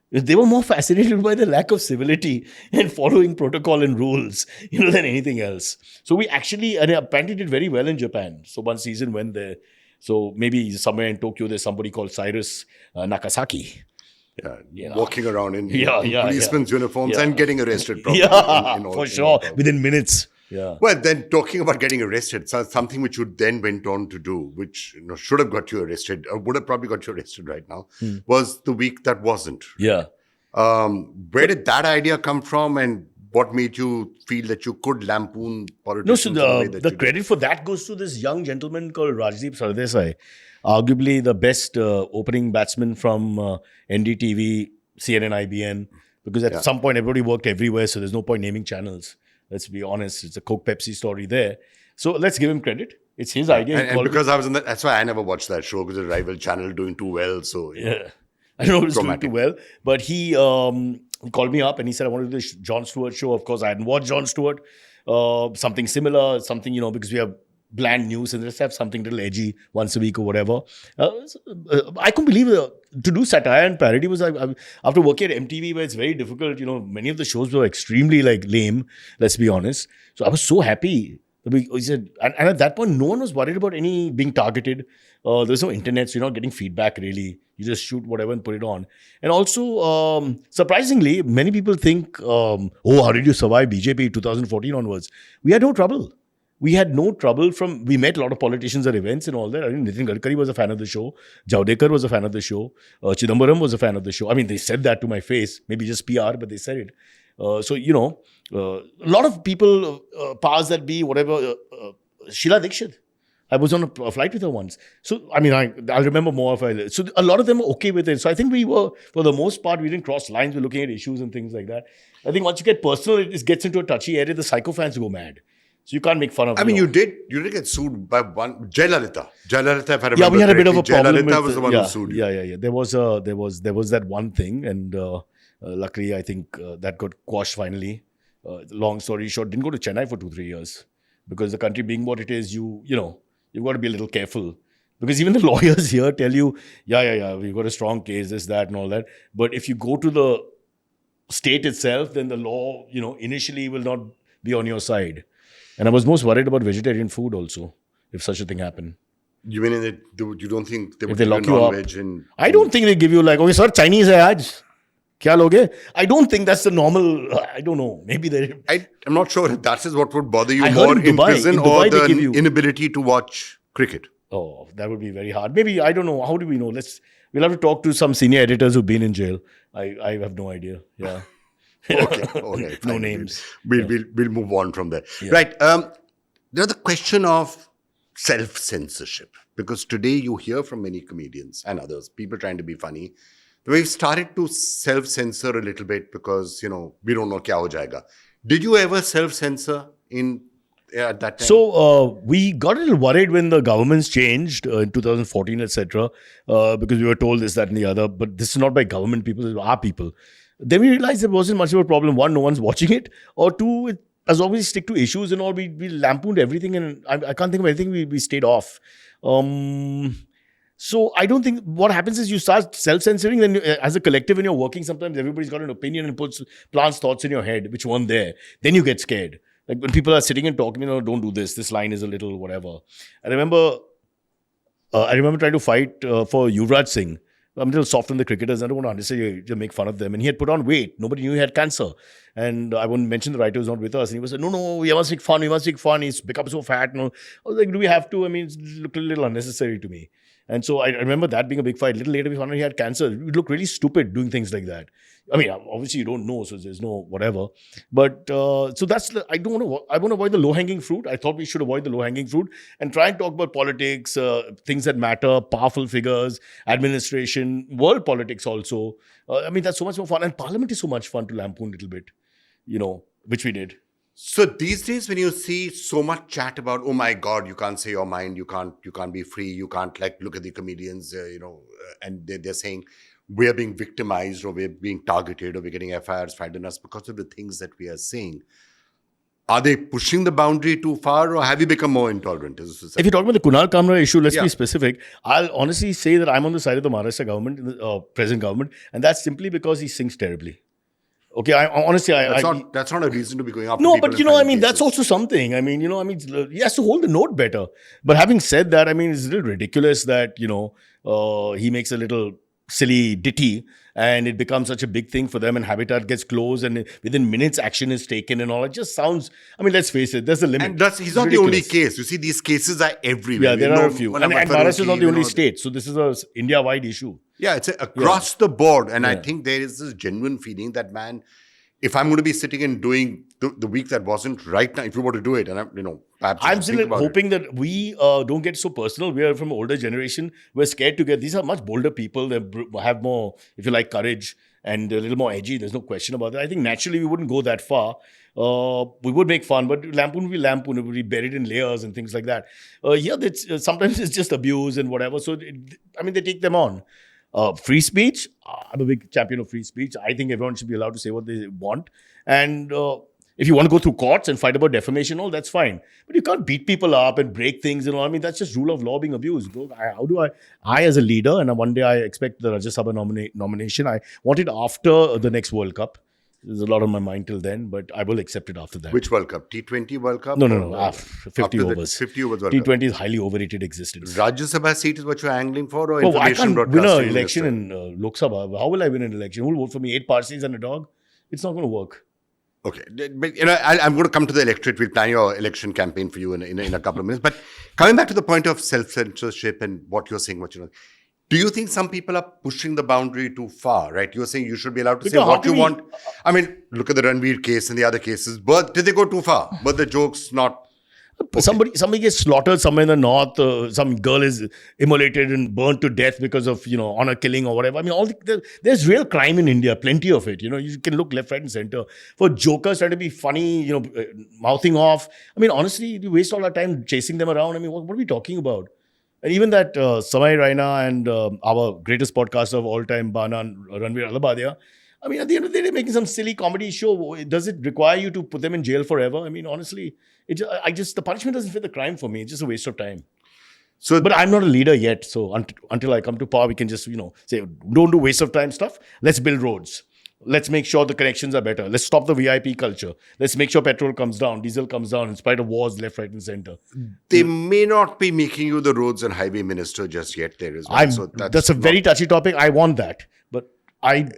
They were more fascinated by the lack of civility and following protocol and rules, than anything else. So we actually, and apparently did very well in Japan. So one season went there. So maybe somewhere in Tokyo, there's somebody called Cyrus Nakasaki. Walking around in policemen's uniforms and getting arrested. Probably, for sure, within minutes. Yeah. Well, then talking about getting arrested, something which you then went on to do, which should have got you arrested, or would have probably got you arrested right now, was The Week That Wasn't. Yeah. Where did that idea come from, and what made you feel that you could lampoon politicians? No, so the credit for that goes to this young gentleman called Rajdeep Sardesai, arguably the best opening batsman from NDTV, CNN, IBN, because at some point everybody worked everywhere, so there's no point naming channels. Let's be honest, it's a Coke Pepsi story there. So let's give him credit. It's his idea. And because I was in that, that's why I never watched that show, because the rival channel doing too well. So yeah, I know it was doing too well. But he called me up and he said, I want to do the Jon Stewart show. Of course, I hadn't watched Jon Stewart. Something similar, something, because we have bland news and let's have something little edgy once a week or whatever. I couldn't believe to do satire and parody was after working at MTV where it's very difficult. Many of the shows were extremely lame, let's be honest. So I was so happy. He said, and at that point, no one was worried about any being targeted. There's no internet, so you're not getting feedback really. You just shoot whatever and put it on. And also, surprisingly, many people think, how did you survive BJP 2014 onwards? We had no trouble. We met a lot of politicians at events and all that. I think Nitin Gadkari was a fan of the show. Javdekar was a fan of the show. Chidambaram was a fan of the show. I mean, they said that to my face. Maybe just PR, but they said it. A lot of people, powers that be, whatever. Sheila Dikshit. I was on a flight with her once. So, I mean, I'll remember more if I... So, a lot of them were okay with it. So, I think we were, for the most part, we didn't cross lines. We're looking at issues and things like that. I think once you get personal, it gets into a touchy area. The psychophans go mad. So you can't make fun of. You did get sued by one Jayalalitha. Jayalalitha, if I remember. Yeah, we had a bit of a problem. Jayalalitha was the one who sued you. Yeah. There was that one thing, and luckily I think that got quashed finally. Long story short, didn't go to Chennai for 2-3 years because the country being what it is, you've got to be a little careful. Because even the lawyers here tell you, we've got a strong case, this, that, and all that. But if you go to the state itself, then the law, initially will not be on your side. And I was most worried about vegetarian food also, if such a thing happened. You mean you don't think they would give you non-veg? I don't think they give you okay, sir, Chinese hai aaj. Kya loge? I don't think that's the normal, I don't know. Maybe they... I'm not sure if that is what would bother you more in prison or the inability to watch cricket. Oh, that would be very hard. Maybe, I don't know. How do we know? We'll have to talk to some senior editors who've been in jail. I have no idea. Yeah. Okay. No names. We'll move on from there. Yeah. Right. There's the question of self-censorship. Because today you hear from many comedians and others, people trying to be funny. We've started to self-censor a little bit because, we don't know kya ho jayega. Did you ever self-censor at that time? So we got a little worried when the governments changed in 2014, etc. Because we were told this, that and the other. But this is not by government people, it's our people. Then we realized there wasn't much of a problem. One, no one's watching it. Or two, as always, stick to issues and all. We lampooned everything and I can't think of anything. We stayed off. So I don't think what happens is you start self-censoring. Then as a collective when you're working, sometimes everybody's got an opinion and plants thoughts in your head, which weren't there. Then you get scared. Like when people are sitting and talking, don't do this. This line is a little whatever. I remember trying to fight for Yuvraj Singh. I'm a little soft on the cricketers. I don't want to understand you make fun of them. And he had put on weight. Nobody knew he had cancer. And I won't mention the writer was not with us. And he was like, no, we must make fun. He's become so fat. I was like, do we have to? I mean, it looked a little unnecessary to me. And so I remember that being a big fight. A little later, we found out he had cancer. It would look really stupid doing things like that. I mean, obviously you don't know, so there's no whatever. But so that's, I want to avoid the low-hanging fruit. I thought we should avoid the low-hanging fruit and try and talk about politics, things that matter, powerful figures, administration, world politics also. I mean, that's so much more fun. And Parliament is so much fun to lampoon a little bit, which we did. So these days, when you see so much chat about, oh my God, you can't say your mind, you can't be free, you can't look at the comedians, and they're saying we're being victimized or we're being targeted or we're getting FIRs filed on us because of the things that we are saying. Are they pushing the boundary too far, or have you become more intolerant? If you're talking about the Kunal Kamra issue, let's be specific. I'll honestly say that I'm on the side of the Maharashtra government, the present government, and that's simply because he sings terribly. Okay, that's not a reason to be going after no, people. But that's also something. I mean, he has to hold the note better. But having said that, I mean, it's a little ridiculous that he makes a little silly ditty and it becomes such a big thing for them, and Habitat gets closed and within minutes action is taken and all. It just sounds, I mean, let's face it, there's a limit. And he's not the only case. You see, these cases are everywhere. Yeah, there are a few. And Maharashtra is not the only state. So this is a India-wide issue. Yeah, it's across the board. And I think there is this genuine feeling that, man, if I'm going to be sitting and doing the week that wasn't right now, if you were to do it, and perhaps I'm still hoping that we don't get so personal. We are from an older generation. We're scared to get. These are much bolder people. They have more, if you like, courage and a little more edgy. There's no question about that. I think naturally we wouldn't go that far. We would make fun, but lampoon will be lampoon. It would be buried in layers and things like that. Sometimes it's just abuse and whatever. So, they take them on. Free speech, I'm a big champion of free speech. I think everyone should be allowed to say what they want. And if you want to go through courts and fight about defamation, all that's fine. But you can't beat people up and break things and all. I mean, that's just rule of law being abused. How do I as a leader, and one day I expect the Rajya Sabha nomination, I want it after the next World Cup. There's a lot on my mind till then, but I will accept it after that. Which World Cup? T20 World Cup? No. 50 overs. 50 overs World T20 is highly overrated existence. Rajya Sabha seat is what you're angling for, or information broadcasting? I can't win an election in Lok Sabha. How will I win an election? Who will vote for me? 8 Parsis and a dog? It's not going to work. Okay, but I'm going to come to the electorate. We'll plan your election campaign for you in a couple of minutes. But coming back to the point of self-censorship and what you're saying, do you think some people are pushing the boundary too far, right? You're saying you should be allowed to say what you want. I mean, look at the Ranveer case and the other cases. But did they go too far? But the joke's not... Okay. Somebody gets slaughtered somewhere in the north. Some girl is immolated and burnt to death because of, honor killing or whatever. I mean, there's real crime in India, plenty of it. You can look left, right and center. For jokers trying to be funny, mouthing off. I mean, honestly, you waste all our time chasing them around. I mean, what are we talking about? And even that Samay Raina and our greatest podcaster of all time, Bana and Ranveer Alabadia, I mean, at the end of the day, they're making some silly comedy show. Does it require you to put them in jail forever? I mean, honestly, the punishment doesn't fit the crime for me. It's just a waste of time. But I'm not a leader yet. So until I come to power, we can just, say, don't do waste of time stuff. Let's build roads. Let's make sure the connections are better. Let's stop the VIP culture. Let's make sure petrol comes down, diesel comes down in spite of wars left, right and center. They may not be making you the roads and highway minister just yet there as well. That's a very touchy topic. I want that. But I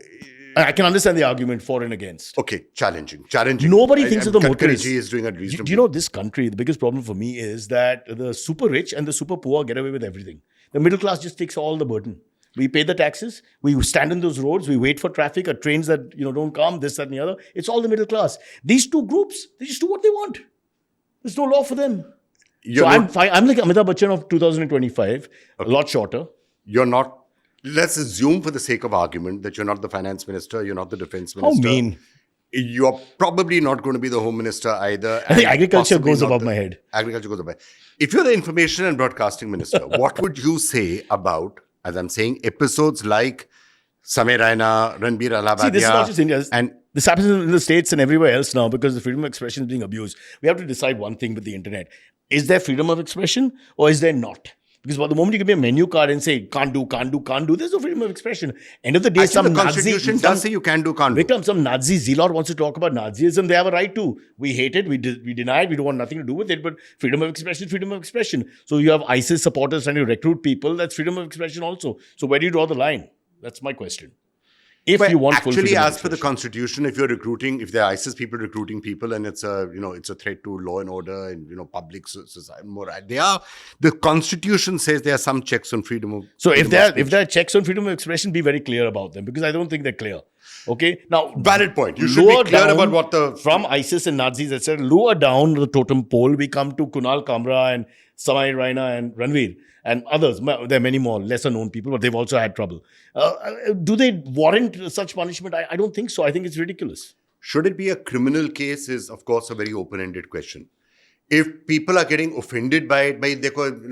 can understand the argument for and against. Okay, challenging. Nobody thinks of the motorists. Is doing a reasonable... Do you know this country, the biggest problem for me is that the super rich and the super poor get away with everything. The middle class just takes all the burden. We pay the taxes, we stand in those roads, we wait for traffic or trains that don't come, this, that and the other. It's all the middle class. These two groups, they just do what they want. There's no law for them. I'm fine. I'm like Amitabh Bachchan of 2025, a lot shorter. You're not, let's assume for the sake of argument that you're not the finance minister, you're not the defense minister. How mean? You're probably not going to be the home minister either. I think agriculture goes above my head. Agriculture goes above. If you're the information and broadcasting minister, what would you say about, as I'm saying, episodes like Samay Raina, Ranveer Alabadia? See, this is not just India. And this happens in the States and everywhere else now because the freedom of expression is being abused. We have to decide one thing with the internet. Is there freedom of expression or is there not? Because the moment you give me a menu card and say, can't do, there's no freedom of expression. End of the day, the Constitution does say you can do, can't do. Vikram, some Nazi zealot wants to talk about Nazism. They have a right to. We hate it. We deny it. We don't want nothing to do with it. But freedom of expression is freedom of expression. So you have ISIS supporters trying to recruit people. That's freedom of expression also. So where do you draw the line? That's my question. If But you want full actually, freedom of as per the expression. constitution, if you're recruiting, if there are ISIS people recruiting people, and it's a it's a threat to law and order and public society, moral, the constitution says there are some checks on freedom of. So if freedom of there speech. are checks on freedom of expression, be very clear about them, because I don't think they're clear. Okay, now Valid point. You should be lower clear down about what the from ISIS and Nazis, etc. Lower down the totem pole, we come to Kunal Kamra and Samay Raina and Ranveer and others. There are many more lesser known people, but they've also had trouble. Do they warrant such punishment? I don't think so. I think it's ridiculous. Should it be a criminal case is, of course, a very open-ended question. If people are getting offended by it, by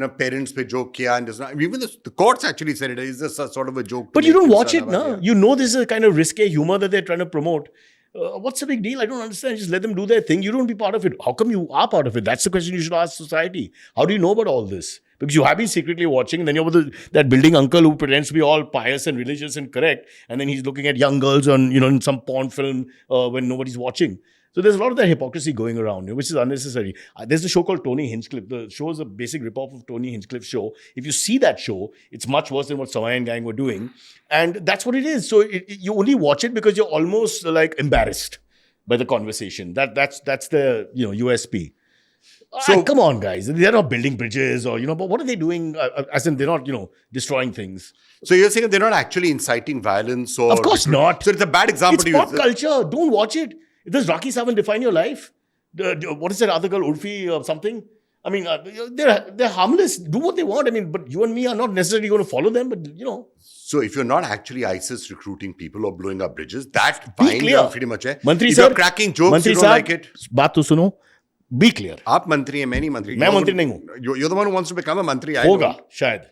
parents pe joke kiya, and even the courts actually said it is this a sort of a joke. But you don't watch it, no? You know this is a kind of risque humor that they're trying to promote. What's the big deal? I don't understand. Just let them do their thing. You don't be part of it. How come you are part of it? That's the question you should ask society. How do you know about all this? Because you have been secretly watching, and then you're with that building uncle who pretends to be all pious and religious and correct, and then he's looking at young girls on, in some porn film when nobody's watching. So there's a lot of that hypocrisy going around, which is unnecessary. There's a show called Tony Hinchcliffe. The show is a basic ripoff of Tony Hinchcliffe's show. If you see that show, it's much worse than what Samay and gang were doing. And that's what it is. So you only watch it because you're almost like embarrassed by the conversation. That's the USP. So come on, guys. They're not building bridges or, but what are they doing? As in, they're not, destroying things. So you're saying they're not actually inciting violence or... Of course not. So it's a bad example It's to pop use. culture. Don't watch it. Does Rocky Savan define your life? What is that other girl, Urfi or something? I mean, they're harmless. Do what they want. I mean, but you and me are not necessarily going to follow them, but So if you're not actually ISIS recruiting people or blowing up bridges, that Be fine, clear. you're pretty much है. Mantri If sir, you're cracking jokes, Mantri you don't sir, like it. बात तो सुनो. Be clear. आप मंत्री हैं, मैं नहीं मंत्री. मैं मंत्री नहीं हूँ. You're the one who wants to become a mantri. I होगा, don't. शायद.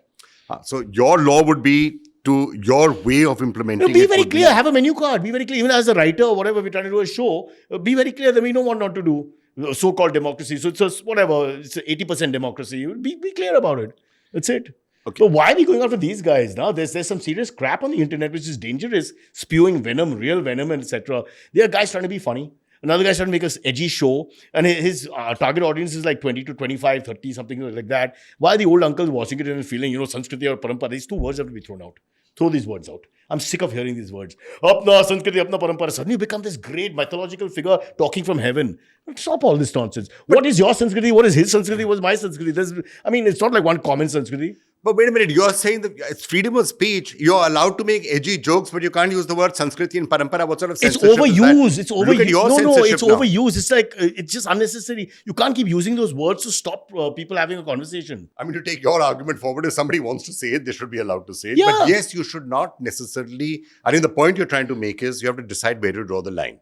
So your law would be to your way of implementing Be it very would clear. Have a menu card. Be very clear. Even as a writer or whatever, we're trying to do a show. Be very clear that we know what not to do. So-called democracy. So it's a, whatever. It's 80% democracy. Be clear about it. That's it. Okay. But why are we going after these guys now? There's some serious crap on the internet which is dangerous, spewing venom, real venom, and etc. There are guys trying to be funny. Another guy's trying to make an edgy show, and his target audience is like 20 to 25, 30, something like that. Why are the old uncles watching it and feeling, Sanskriti or Parampara? These two words have to be thrown out. Throw these words out. I'm sick of hearing these words. Apna Sanskriti, apna Parampara. Suddenly you become this great mythological figure talking from heaven. Stop all this nonsense. What is your Sanskriti? What is his Sanskriti? What is my Sanskriti? It's not like one common Sanskriti. But wait a minute, you're saying that it's freedom of speech. You're allowed to make edgy jokes, but you can't use the word Sanskriti and Parampara. What sort of censorship It's overused. is that? It's Look at overused. your No, censorship it's now. overused. It's like, it's just unnecessary. You can't keep using those words to stop people having a conversation. I mean, to take your argument forward, if somebody wants to say it, they should be allowed to say it. Yeah. But yes, you should not necessarily... I think the point you're trying to make is you have to decide where to draw the line.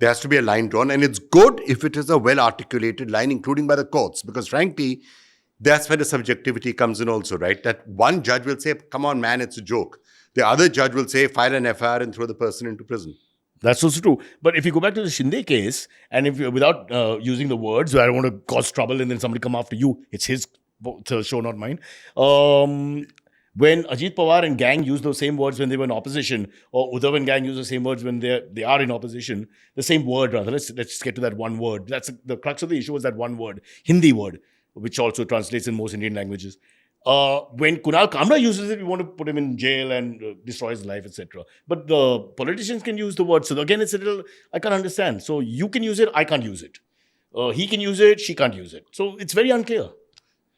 There has to be a line drawn, and it's good if it is a well-articulated line, including by the courts, because frankly, that's where the subjectivity comes in also, right? That one judge will say, come on, man, it's a joke. The other judge will say, file an FIR and throw the person into prison. That's also true. But if you go back to the Shinde case, and if without using the words, I don't want to cause trouble and then somebody come after you, it's his show, not mine. When Ajit Pawar and gang use those same words when they were in opposition, or Uddhav and gang use the same words when they are in opposition, the same word rather. Let's get to that one word. That's the crux of the issue was that one word, Hindi word, which also translates in most Indian languages. When Kunal Kamra uses it, we want to put him in jail and destroy his life, etc. But the politicians can use the word. So again, it's a little, I can't understand. So you can use it, I can't use it. He can use it, she can't use it. So it's very unclear.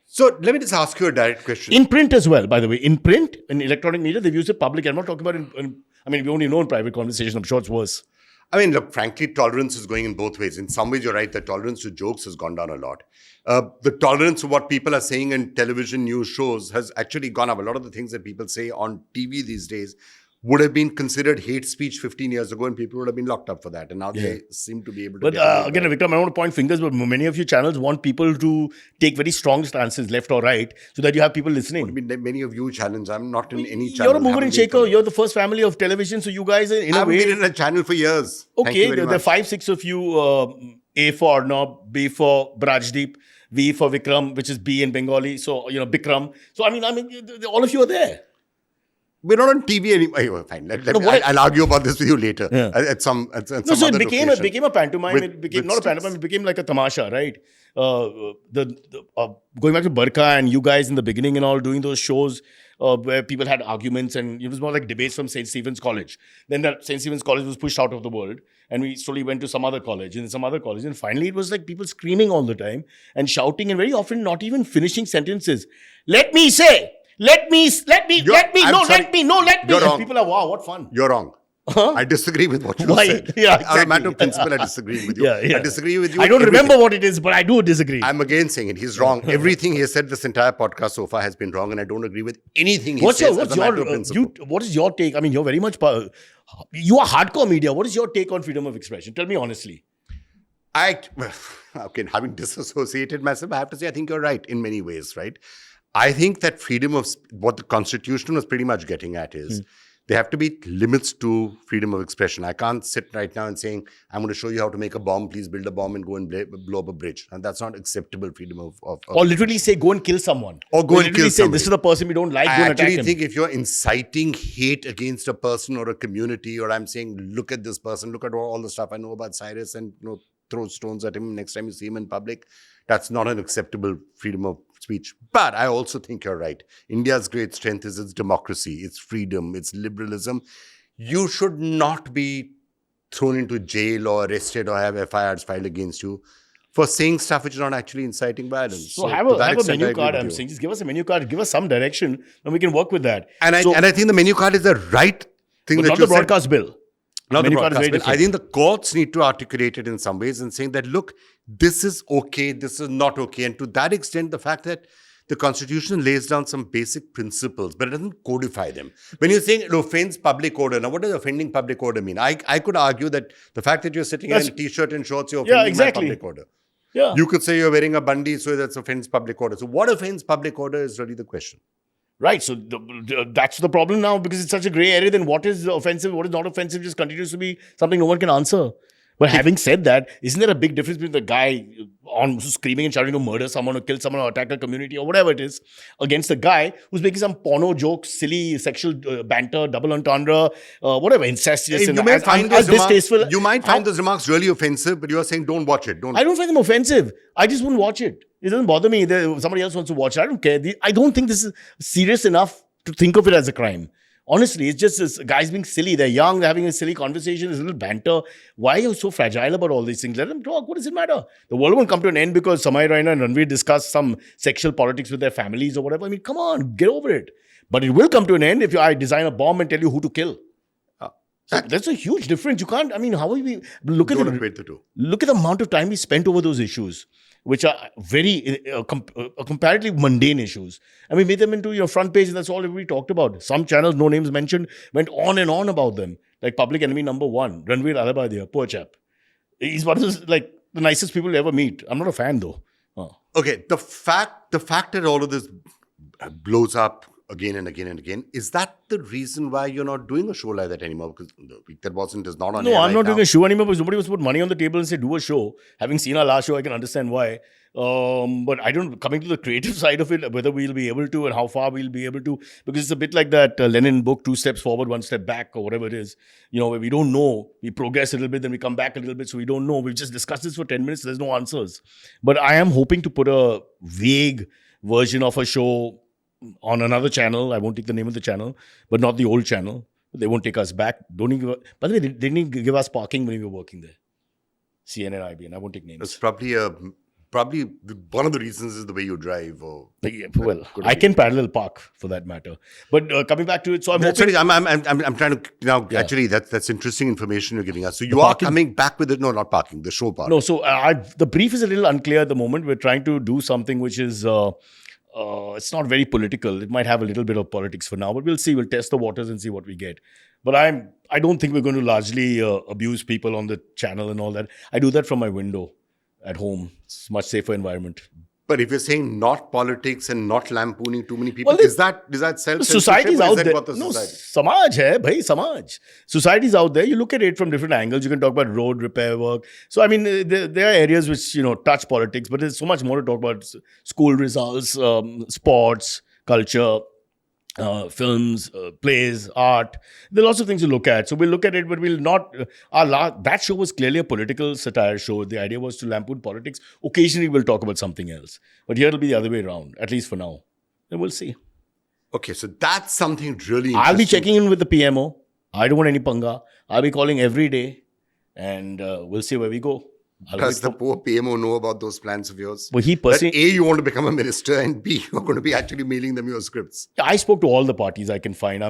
So let me just ask you a direct question. In print as well, by the way. In print, in electronic media, they've used it public. I'm not talking about we only know in private conversation. I'm sure it's worse. I mean, look, frankly, tolerance is going in both ways. In some ways, you're right, the tolerance to jokes has gone down a lot. The tolerance to what people are saying in television news shows has actually gone up. A lot of the things that people say on TV these days would have been considered hate speech 15 years ago, and people would have been locked up for that. And now they seem to be able to But get away again, with it. Vikram, I don't want to point fingers, but many of your channels want people to take very strong stances, left or right, so that you have people listening. I mean, many of you challenge. I'm not in any channel. You're a mover and shaker. You're the first family of television, so you guys, in a I've way... been in a channel for years. Thank you Okay, very there are much. 5-6 of you, A for Arnab, B for Brajdeep, V for Vikram, which is B in Bengali, so, Bikram. So, all of you are there. We're not on TV anymore. Anyway, fine. I'll argue about this with you later. Yeah. At some No, so other it became location. a pantomime. With- It became with not a sticks. pantomime. It became like a tamasha, right? Going back to Barkha and you guys in the beginning and all doing those shows. where people had arguments, and it was more like debates from St. Stephen's College. Then that St. Stephen's College was pushed out of the world, and we slowly went to some other college and some other college. And finally, it was like people screaming all the time and shouting, and very often not even finishing sentences. Let me say, let me, let me. You're wrong. People are, wow, what fun. You're wrong. Huh? I disagree with what you Why? said. Yeah, As a exactly. matter of principle, I disagree with you. Yeah. I disagree with you. I don't with remember everything. what it is, but I do disagree. I'm again saying it. He's wrong. Everything he has said this entire podcast so far has been wrong, and I don't agree with anything he says as a matter of principle. What is your take? I mean, you're very much, you are hardcore media. What is your take on freedom of expression? Tell me honestly. Okay, having disassociated myself, I have to say I think you're right in many ways, right? I think that freedom of, what the Constitution was pretty much getting at is, there have to be limits to freedom of expression. I can't sit right now and saying, I'm going to show you how to make a bomb, please build a bomb and go and blow up a bridge. And that's not acceptable freedom of Or literally say, go and kill someone. Or go and kill say, somebody. this is the person we don't like, I go and attack actually him. think if you're inciting hate against a person or a community, or I'm saying, look at this person, look at all the stuff I know about Cyrus, and throw stones at him next time you see him in public, that's not an acceptable freedom of speech. But I also think you're right. India's great strength is its democracy, its freedom, its liberalism. You should not be thrown into jail or arrested or have FIRs filed against you for saying stuff which is not actually inciting violence. So have a menu card, I'm saying. Just give us a menu card, give us some direction, and we can work with that. And I think the menu card is the right thing but that not you the broadcast bill. Not the Menu card is broadcast very bill. I different. think the courts need to articulate it in some ways and saying that, look, this is okay, this is not okay. And to that extent, the fact that the Constitution lays down some basic principles, but it doesn't codify them. When you're saying it offends public order, now what does offending public order mean? I could argue that the fact that you're sitting in a t-shirt and shorts, you're offending my public order. Yeah. You could say you're wearing a bandi, so that offends public order. So what offends public order is really the question. Right. So that's the problem now, because it's such a gray area. Then what is offensive, what is not offensive just continues to be something no one can answer. But having said that, isn't there a big difference between the guy on screaming and shouting to murder someone or kill someone or attack a community or whatever it is, against the guy who's making some porno jokes, silly sexual banter, double entendre, whatever, incestuous and distasteful. You might find those remarks really offensive, but you are saying don't watch it. I don't find them offensive. I just wouldn't watch it. It doesn't bother me. Somebody else wants to watch it. I don't care. I don't think this is serious enough to think of it as a crime. Honestly, it's just this guys being silly. They're young, they're having a silly conversation, there's a little banter. Why are you so fragile about all these things? Let them talk. What does it matter? The world won't come to an end because Samay Raina and Ranveer discuss some sexual politics with their families or whatever. I mean, come on, get over it. But it will come to an end if I design a bomb and tell you who to kill. So that's a huge difference. You can't, I mean, how are we... Look at the amount of time we spent over those issues, which are very comparatively mundane issues. And we made them into front page, and that's all everybody talked about. Some channels, no names mentioned, went on and on about them. Like Public Enemy #1, Ranveer Alabadia, poor chap. He's one of those, the nicest people you ever meet. I'm not a fan though. Okay, the fact that all of this blows up again and again and again, is that the reason why you're not doing a show like that anymore? Because the week that wasn't is not on air. No, I'm not now. doing a show anymore because nobody was to put money on the table and say, do a show. Having seen our last show, I can understand why. But I don't, coming to the creative side of it, whether we'll be able to and how far we'll be able to, because it's a bit like that Lenin book, 2 steps forward, 1 step back, or whatever it is, where we don't know, we progress a little bit, then we come back a little bit, so we don't know. We've just discussed this for 10 minutes, there's no answers. But I am hoping to put a vague version of a show on another channel. I won't take the name of the channel, but not the old channel. They won't take us back. By the way, they didn't even give us parking when we were working there. CNN, IBN. I won't take names. It's probably one of the reasons is the way you drive. I can parallel park for that matter. But coming back to it, so I'm hoping... I'm trying to now. Yeah. Actually, that's interesting information you're giving us. So you are coming back with it. No, not parking. The show part. No, so the brief is a little unclear at the moment. We're trying to do something which is... it's not very political. It might have a little bit of politics for now, but we'll see. We'll test the waters and see what we get. But I don't think we're going to largely abuse people on the channel and all that. I do that from my window at home. It's a much safer environment. But if you're saying not politics and not lampooning too many people, is that self-censorship? Society's out there. No, Samaj hai, bhai, Samaj. Society's out there. You look at it from different angles. You can talk about road repair work. So, I mean, there are areas which, touch politics, but there's so much more to talk about. School results, sports, culture, films, plays, art. There are lots of things to look at. So we'll look at it, but we'll not... that show was clearly a political satire show. The idea was to lampoon politics. Occasionally we'll talk about something else. But here it'll be the other way around, at least for now. And we'll see. Okay, so that's something really I'll be interesting. checking in with the PMO. I don't want any panga. I'll be calling every day, and we'll see where we go. Does the poor PMO know about those plans of yours? Well, he That personally. A, you want to become a minister, and B, you're going to be actually mailing them your scripts. I spoke to all the parties I can find.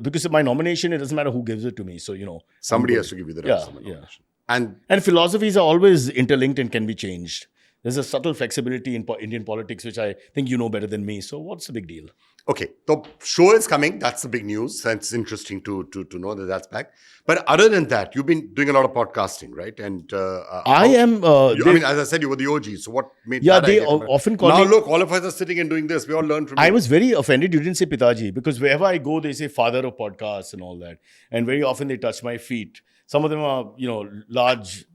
Because of my nomination, it doesn't matter who gives it to me. So Somebody has to give you the rest of the yeah. nomination. And And philosophies are always interlinked and can be changed. There's a subtle flexibility in Indian politics, which I think you know better than me. So what's the big deal? okay, the show is coming. That's the big news. That's interesting to know that that's back. But other than that, you've been doing a lot of podcasting, right? And I am. I mean, as I said, you were the OG. So what made Yeah, that they idea? often call Now me. look, all of us are sitting and doing this. We all learn from I you. was very offended you didn't say Pitaji, because wherever I go, they say father of podcasts and all that. And very often they touch my feet. Some of them are, large,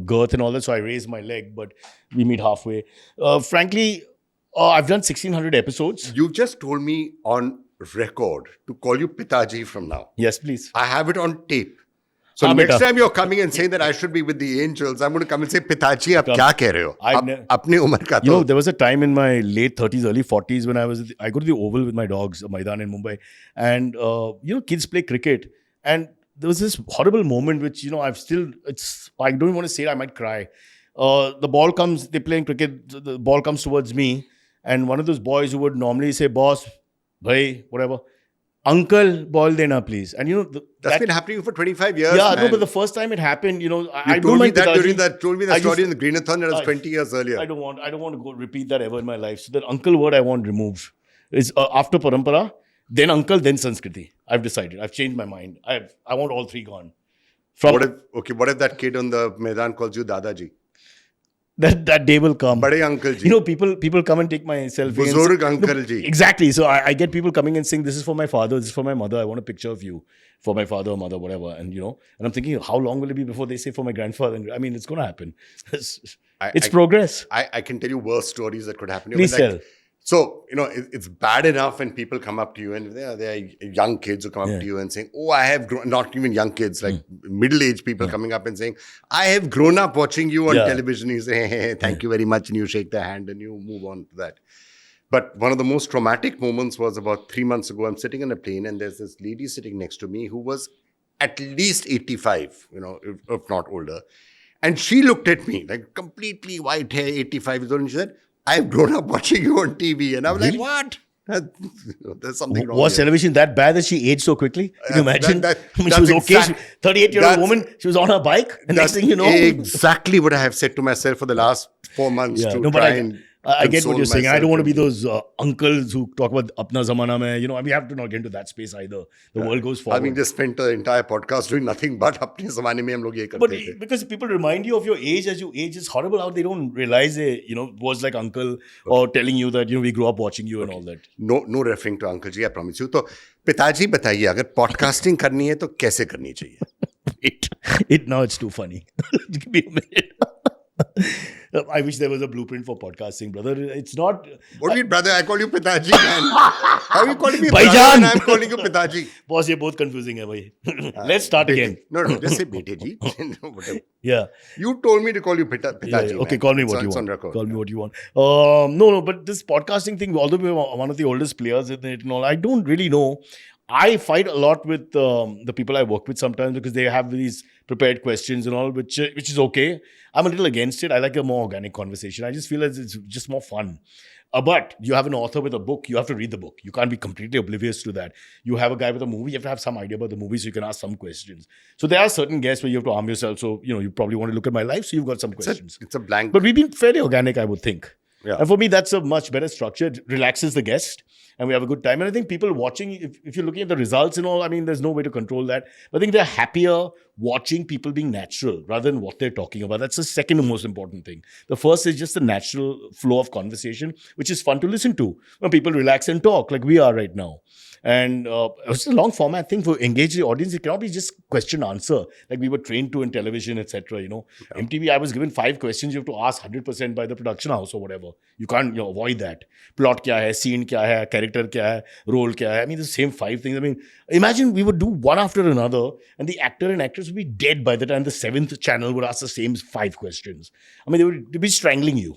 girth and all that. So I raise my leg, but we meet halfway. Frankly, I've done 1,600 episodes. You just told me on record to call you Pitaji from now. Yes, please. I have it on tape. So हाँ, next बेटा. time you're coming and saying that I should be with the angels, I'm going to come and say, Pitaji, आप क्या कह रहे हो? I've ne- अपने उम्र का तो There was a time in my late 30s, early 40s when I go to the Oval with my dogs, a Maidan in Mumbai, and kids play cricket, and there was this horrible moment which I don't even want to say it, I might cry. The ball comes, they're playing cricket, the ball comes towards me, and one of those boys who would normally say, boss, bhai, whatever, uncle, ball dena please. And that's been happening for 25 years. yeah, man. no, but the first time it happened, I You don't told me mind that Pitaji. during that. Told me the I story just- in the greenathon that was 20 years earlier. I don't want to go repeat that ever in my life. So that uncle word I want removed. It's after parampara, then uncle, then Sanskriti. I've decided. I've changed my mind. I want all three gone. From What if that kid on the Maidan calls you Dadaji? that day will come. Bade uncle ji. People come and take my selfie. and Buzurg say- uncle ji. Exactly. So I get people coming and saying, this is for my father, this is for my mother. I want a picture of you for my father or mother, whatever. And and I'm thinking, how long will it be before they say for my grandfather? I mean, it's going to happen. It's progress. I can tell you worse stories that could happen. Please tell. So, it's bad enough when people come up to you and they are young kids who come up to you and saying, oh, I have grown, not even young kids, like middle-aged people coming up and saying, I have grown up watching you on television. You say, hey, thank you very much. And you shake their hand and you move on to that. But one of the most traumatic moments was about 3 months ago. I'm sitting on a plane and there's this lady sitting next to me who was at least 85, if not older. And she looked at me like completely white hair, 85 years old, and she said, I've grown up watching you on TV. And I was like, what? There's something wrong. Was here. television that bad that she aged so quickly? Can you imagine? that- I mean, she that's was okay. exact- 38-year-old that's- woman. She was on her bike. And next thing you know. Exactly what I have said to myself for the last 4 months to but try and I get what console you're saying. I myself don't want to be and- those uncles who talk about apna zamana mein. We have to not get into that space either. The world goes forward. Having just spent the entire podcast doing nothing but apne zamane mein hum log ye But karte the. because people remind you of your age as you age, it's horrible how they don't realize was like uncle or telling you that, we grew up watching you and all that. No referring to uncle ji, I promise you. तो पिताजी बताइए अगर podcasting करनी है तो कैसे करनी चाहिए? Now it's too funny. Give me a minute. I wish there was a blueprint for podcasting, brother. It's not. What do you mean, brother? I call you Pitaji, man. How are you calling me Bhaijan. brother and I'm calling you Pitaji? Boss, ये बहुत confusing है भाई. Let's start again. No, just say bete ji. Whatever. Yeah. You told me to call you Pitaji. Yeah, okay, man. call me It's what on- you it's on want. record. Call me what you want. No, but this podcasting thing, although we're one of the oldest players in it and all, I don't really know. I fight a lot with the people I work with sometimes because they have these prepared questions and all, which is okay. I'm a little against it. I like a more organic conversation. I just feel as it's just more fun. But you have an author with a book, you have to read the book. You can't be completely oblivious to that. You have a guy with a movie, you have to have some idea about the movie so you can ask some questions. So there are certain guests where you have to arm yourself. So, you probably want to look at my life, so you've got some questions. It's a blank. But we've been fairly organic, I would think. Yeah. And for me, that's a much better structure. It relaxes the guest and we have a good time. And I think people watching, if you're looking at the results and all, I mean, there's no way to control that. But I think they're happier watching people being natural rather than what they're talking about. That's the second most important thing. The first is just the natural flow of conversation, which is fun to listen to when people relax and talk like we are right now. And it's a long format thing for engage the audience. It cannot be just question answer like we were trained to in television, etc. MTV, I was given 5 questions you have to ask 100% by the production house or whatever. You can't avoid that. Plot kya hai, scene kya hai, character kya hai, role kya hai. I mean, the same 5 things. I mean, imagine we would do one after another and the actor and actress would be dead by the time the 7th channel would ask the same 5 questions. I mean, they'd be strangling you.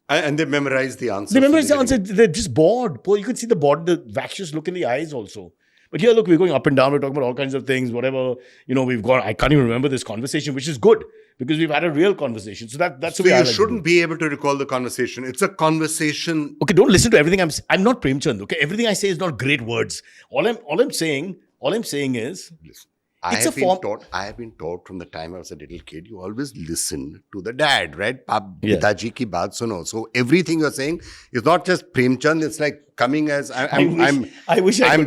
And they memorize the answer. They memorize the answer. They're just bored. You could see the vacuous look in the eyes also. But here, look, we're going up and down. We're talking about all kinds of things, whatever. We've got, I can't even remember this conversation, which is good because we've had a real conversation. So that's the way I like you shouldn't be able to recall the conversation. It's a conversation. Okay, don't listen to everything I'm not Prem Chand. Okay, everything I say is not great words. All I'm saying is, listen, I have been taught from the time I was a little kid, you always listen to the dad, right? Pitaji ki baat suno. So everything you're saying is not just Prem Chand, it's like coming as I'm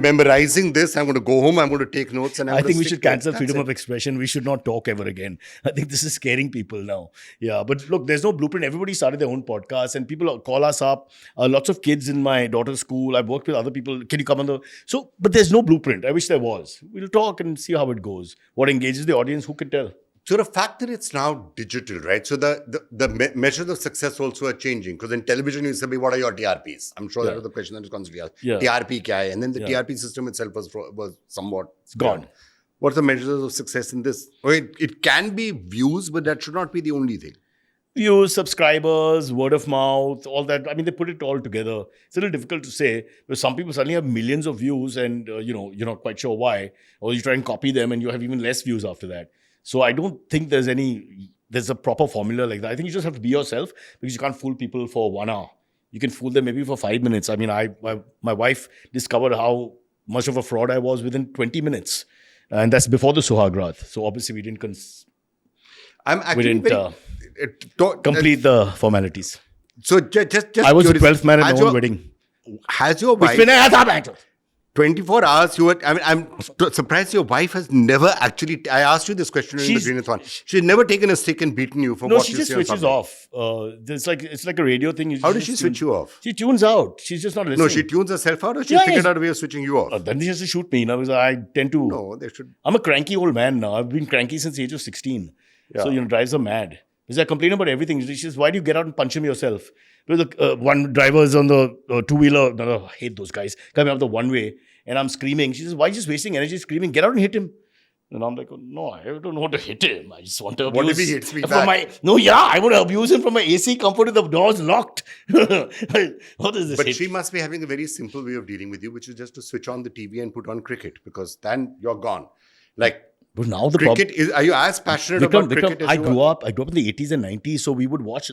memorizing this. I'm going to go home. I'm going to take notes. And I think we should cancel freedom of expression. We should not talk ever again. I think this is scaring people now. Yeah, but look, there's no blueprint. Everybody started their own podcast, and people call us up. Lots of kids in my daughter's school. I've worked with other people. Can you come on but there's no blueprint. I wish there was. We'll talk and see how it goes. What engages the audience? Who can tell? So the fact that it's now digital, right? So the measures of success also are changing. Because in television, you say, what are your TRPs? I'm sure that was the question that was constantly asked. Yeah. TRP kya hai? And then the TRP system itself was somewhat gone. What's the measures of success in this? It can be views, but that should not be the only thing. Views, subscribers, word of mouth, all that. I mean, they put it all together. It's a little difficult to say because some people suddenly have millions of views and, you're not quite sure why. Or you try and copy them and you have even less views after that. So I don't think there's a proper formula like that. I think you just have to be yourself because you can't fool people for 1 hour. You can fool them maybe for 5 minutes. I mean, my wife discovered how much of a fraud I was within 20 minutes. And that's before the Suhagrat. So obviously we didn't complete the formalities. So just I was the 12th man at my own wedding. Has your wife... 24 hours, I'm surprised your wife has never actually, I asked you this question in the greenathon. She's never taken a stick and beaten you for what you say. No, she just switches off. It's like a radio thing. How does she switch you off? She tunes out. She's just not listening. No, she tunes herself out or she figured out a way of switching you off? Then she has to shoot me. I tend to... No, they should... I'm a cranky old man now. I've been cranky since the age of 16. Yeah. So, drives her mad. Because I complain about everything. She says, why do you get out and punch him yourself? Because one driver is on the two-wheeler. No, I hate those guys. Coming up the one-way. And I'm screaming. She says, why are you just wasting energy screaming? Get out and hit him. And I'm like, no, I don't know how to hit him. I just want to abuse. What if he hits me back? I want to abuse him from my AC comfort with the doors locked. What is this? But she must be having a very simple way of dealing with you, which is just to switch on the TV and put on cricket. Because then you're gone. But now the cricket is. Are you as passionate about cricket as I grew up in the 80s and 90s, so we would watch.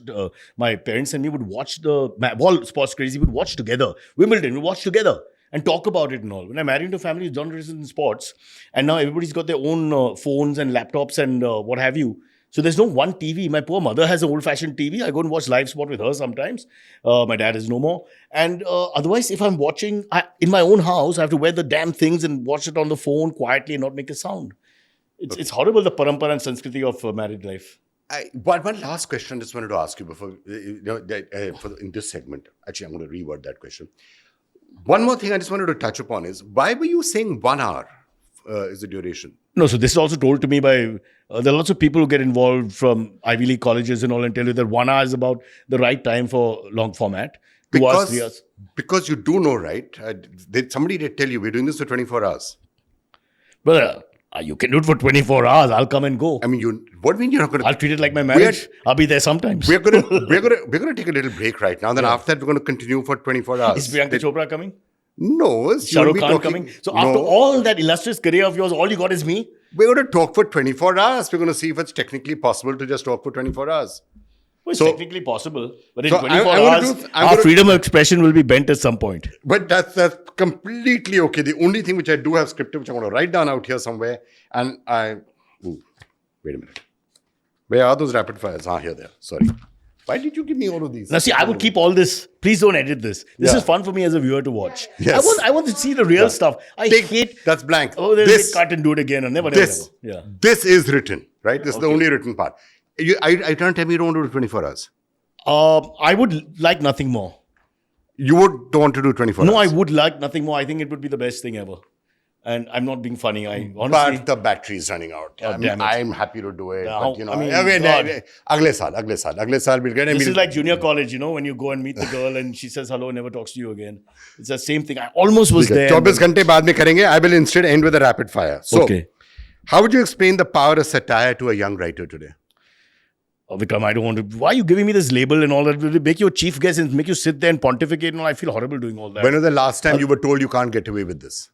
My parents and me would watch all sports crazy. We would watch together. Wimbledon, we watch together and talk about it and all. When I married into a family who's journalists in sports, and now everybody's got their own phones and laptops and what have you. So there's no one TV. My poor mother has an old-fashioned TV. I go and watch live sport with her sometimes. My dad is no more. And otherwise, if I'm watching in my own house, I have to wear the damn things and watch it on the phone quietly and not make a sound. It's horrible, the parampara and sanskriti of married life. One last question I just wanted to ask you before, in this segment. Actually, I'm going to reword that question. One more thing I just wanted to touch upon is, why were you saying 1 hour is the duration? No, so this is also told to me by, there are lots of people who get involved from Ivy League colleges and all and tell you that 1 hour is about the right time for long format. 2 hours, 3 hours. Because you do know, right? Somebody did tell you, we're doing this for 24 hours. But you can do it for 24 hours. I'll come and go. I mean, what do you mean you're not going to... I'll treat it like my marriage. I'll be there sometimes. We're going to take a little break right now. Then after that, we're going to continue for 24 hours. Is Priyanka Chopra coming? No. Is Shah Rukh Khan coming? So after all that illustrious career of yours, all you got is me? We're going to talk for 24 hours. We're going to see if it's technically possible to just talk for 24 hours. Well, it's technically possible. But in 24 hours, our freedom of expression will be bent at some point. But that's completely okay. The only thing which I do have scripted, which I'm going to write down out here somewhere, and wait a minute. Where are those rapid fires? Here they are. Sorry. Why did you give me all of these? Now see, I would keep all this. Please don't edit this. This is fun for me as a viewer to watch. Yes. I want to see the real stuff. I hate... That's blank. Oh, there's a cut and do it again. Never. This is written, right? This is the only written part. I can't tell me you don't want to do 24 hours. I would like nothing more. You would don't want to do 24 hours? No, I would like nothing more. I think it would be the best thing ever. And I'm not being funny. Honestly, but the battery is running out. I'm happy to do it. But, agle saal we'll get. This is like junior college, when you go and meet the girl and she says hello and never talks to you again. It's the same thing. I almost was there. 24 घंटे बाद में करेंगे. I will instead end with a rapid fire. So, how would you explain the power of satire to a young writer today? Vikram, I don't want to. Why are you giving me this label and all that? Will it make you a chief guest and make you sit there and pontificate? And all? I feel horrible doing all that. When was the last time you were told you can't get away with this?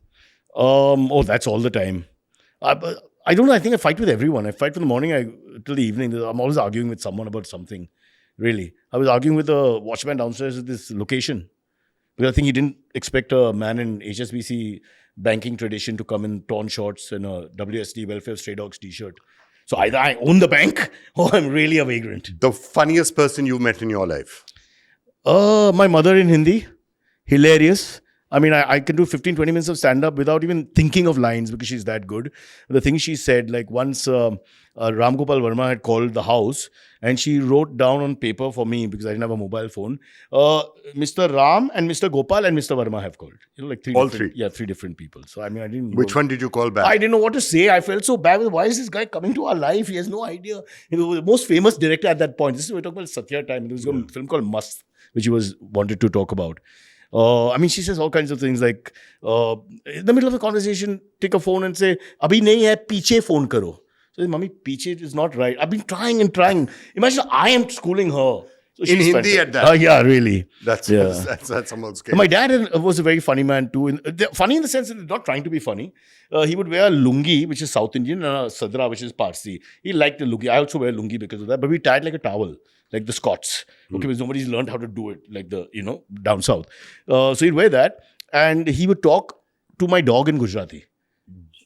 Oh, that's all the time. I don't know. I think I fight with everyone. I fight from the morning till the evening. I'm always arguing with someone about something. Really. I was arguing with a watchman downstairs at this location. Because I think he didn't expect a man in HSBC banking tradition to come in torn shorts and a WSD Welfare Stray Dogs t-shirt. So either I own the bank or I'm really a vagrant. The funniest person you've met in your life? My mother in Hindi. Hilarious. I mean, I can do 15, 20 minutes of stand-up without even thinking of lines because she's that good. The things she said, like once Ram Gopal Verma had called the house and she wrote down on paper for me because I didn't have a mobile phone, Mr. Ram and Mr. Gopal and Mr. Verma have called. You know, like three. Yeah, three different people. So, I mean, I didn't know. Which one did you call back? I didn't know what to say. I felt so bad. Why is this guy coming to our life? He has no idea. He was the most famous director at that point. This is, we're talking about Satire time. There was a film called Mast, which he wanted to talk about. I mean, she says all kinds of things like, in the middle of a conversation, take a phone and say, Abhi nahi hai, piche phone karo. So, Mummy, piche is not right. I've been trying and trying. Imagine I am schooling her. So in Hindi at that? Yeah, really. That's almost scary. My dad was a very funny man too. Funny in the sense that he's not trying to be funny. He would wear a lungi, which is South Indian, and a sadra, which is Parsi. He liked the lungi. I also wear lungi because of that. But we tied like a towel. Like the Scots, okay, because nobody's learned how to do it, like down south. So he'd wear that, and he would talk to my dog in Gujarati.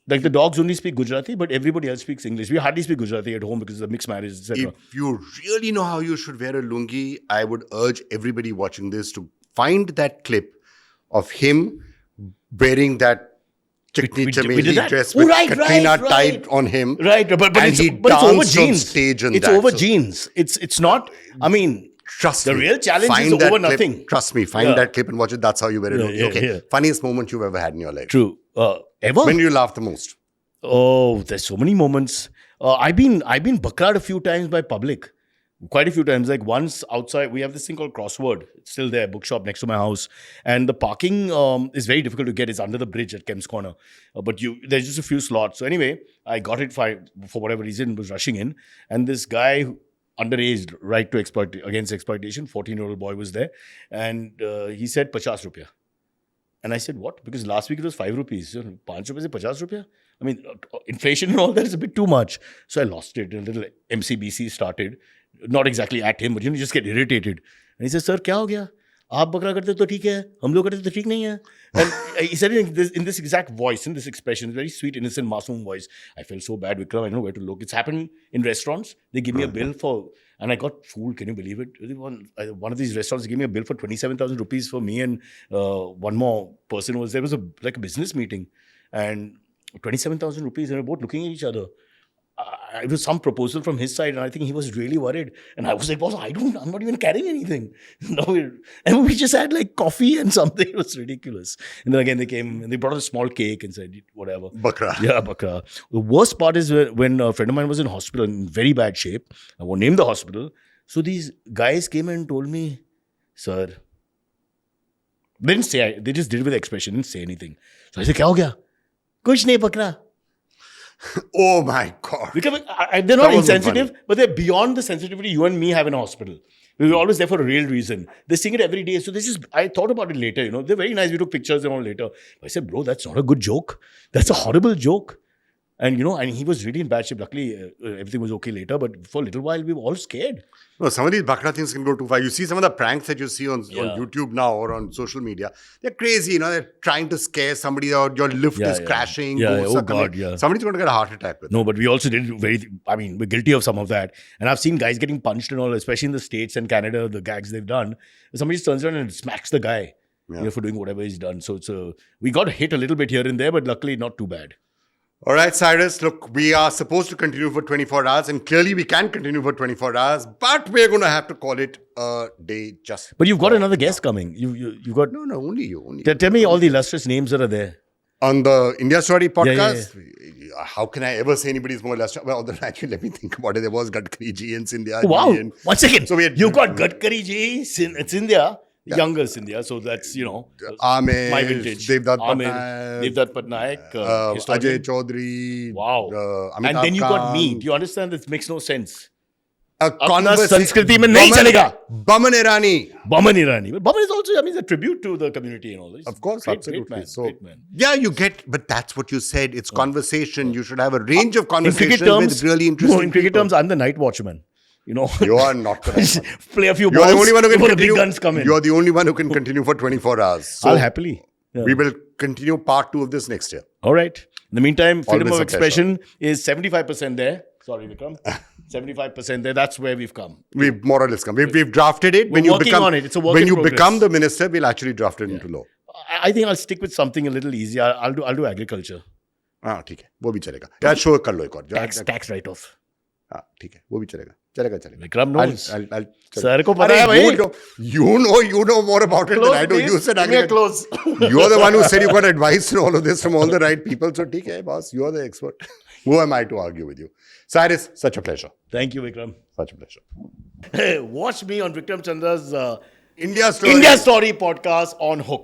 Like the dogs only speak Gujarati, but everybody else speaks English. We hardly speak Gujarati at home because it's a mixed marriage, etc. If you really know how you should wear a lungi, I would urge everybody watching this to find that clip of him wearing that chikni chameli dress with Katrina tied on him. Right, but it's over jeans. Stage it's over jeans. It's not, I mean, trust the me, real challenge is that over clip, nothing. Trust me, find that clip and watch it. That's how you wear it. Funniest moment you've ever had in your life? True. Ever? When do you laugh the most? Oh, there's so many moments. I've been bakra'd a few times by public. Quite a few times. Like once outside, we have this thing called Crossword. It's still there, bookshop next to my house. And the parking is very difficult to get. It's under the bridge at Kemp's Corner. But there's just a few slots. So anyway, I got it for whatever reason, was rushing in. And this guy, underage, right to against exploitation, 14-year-old boy was there. And he said, 50 rupiah. And I said, what? Because last week it was 5 rupees. 5 rupees se 50 rupiah? I mean, inflation and all that is a bit too much. So I lost it. A little MCBC started. Not exactly at him, but you just get irritated. And he says, sir, kya ho gaya? Aap bakra karte to theek hai. Hum log karte to theek nahi hai. And he said it in this exact voice, in this expression, very sweet, innocent, masoom voice. I felt so bad, Vikram. I don't know where to look. It's happened in restaurants. They give me a bill for, and I got fooled. Can you believe it? One of these restaurants gave me a bill for 27,000 rupees for me and one more person was there. It was like a business meeting. And 27,000 rupees, and we were both looking at each other. It was some proposal from his side, and I think he was really worried. And I was like, boss, I'm not even carrying anything. And we just had like coffee and something. It was ridiculous. And then again, they came and they brought a small cake and said, whatever. Bakra. Yeah, bakra. The worst part is when a friend of mine was in hospital in very bad shape. I won't name the hospital. So these guys came and told me, sir, they didn't say, they just did it with expression, didn't say anything. So I said, kya ho gaya? Kuch nahi bakra. Oh my God. Because they're not insensitive, but they're beyond the sensitivity you and me have in a hospital. We were always there for a real reason. They sing it every day. So I thought about it later, They're very nice. We took pictures and all later. I said, bro, that's not a good joke. That's a horrible joke. And, and he was really in bad shape. Luckily, everything was okay later. But for a little while, we were all scared. No, some of these Bakra things can go too far. You see some of the pranks that you see on YouTube now or on social media. They're crazy, They're trying to scare somebody out. Your lift is crashing. Oh, God, yeah. Somebody's going to get a heart attack with No, but we also did we're guilty of some of that. And I've seen guys getting punched and all, especially in the States and Canada, the gags they've done. Somebody just turns around and smacks the guy for doing whatever he's done. So we got hit a little bit here and there, but luckily not too bad. All right, Cyrus, look, we are supposed to continue for 24 hours and clearly we can continue for 24 hours, but we're going to have to call it a day just. But you've got another guest coming. You've got... No, only you. Tell me all the illustrious names that are there. On the India Story podcast, how can I ever say anybody's more illustrious? Well, actually, let me think about it. There was Gadkari ji in Scindia. Wow. And 1 second. So you've got Gadkari ji, Scindia. Yeah. Younger Scindia, so that's, Amish, my vintage. Devdutt Patnaik, Ajay Chaudhary. Wow. And then you got me. Do you understand? This makes no sense. अपना संस्कृति में नहीं चलेगा. Baman Irani. Baman Irani. But Baman is also, I mean, a tribute to the community and all this. Of course, great, absolutely. Great man, So, great man. yeah, you get, but that's what you said. It's conversation. You should have a range of In conversation cricket terms, with really interesting in cricket people. terms, I'm the night watchman. You know, You are not the right one. play a few You're balls the only one who can before the big continue. guns come in. You're the only one who can continue for 24 hours. So I'll happily. Yeah. we will continue part 2 of this next year. All right. In the meantime, freedom Always of a expression is 75% there. Sorry, Vikram. 75% there. That's where we've come. We've more or less come. We've drafted it. We're working on it. It's a work when in you progress. become the minister, we'll actually draft it into law. I think I'll stick with something a little easier. I'll do agriculture. हाँ ठीक है वो भी चलेगा यार show कर लो एक और Tax write-off. हाँ ठीक है वो भी चलेगा चलेगा Vikram knows. I'll Sir को पता है भाई. you know more about it than I do. You said close. You're the one who said you got advice and all of this from all the right people. So ठीक है boss, you're the expert. Who am I to argue with you? Cyrus, such a pleasure. Thank you, Vikram. Such a pleasure. Hey, watch me on Vikram Chandra's India Story podcast on Hook.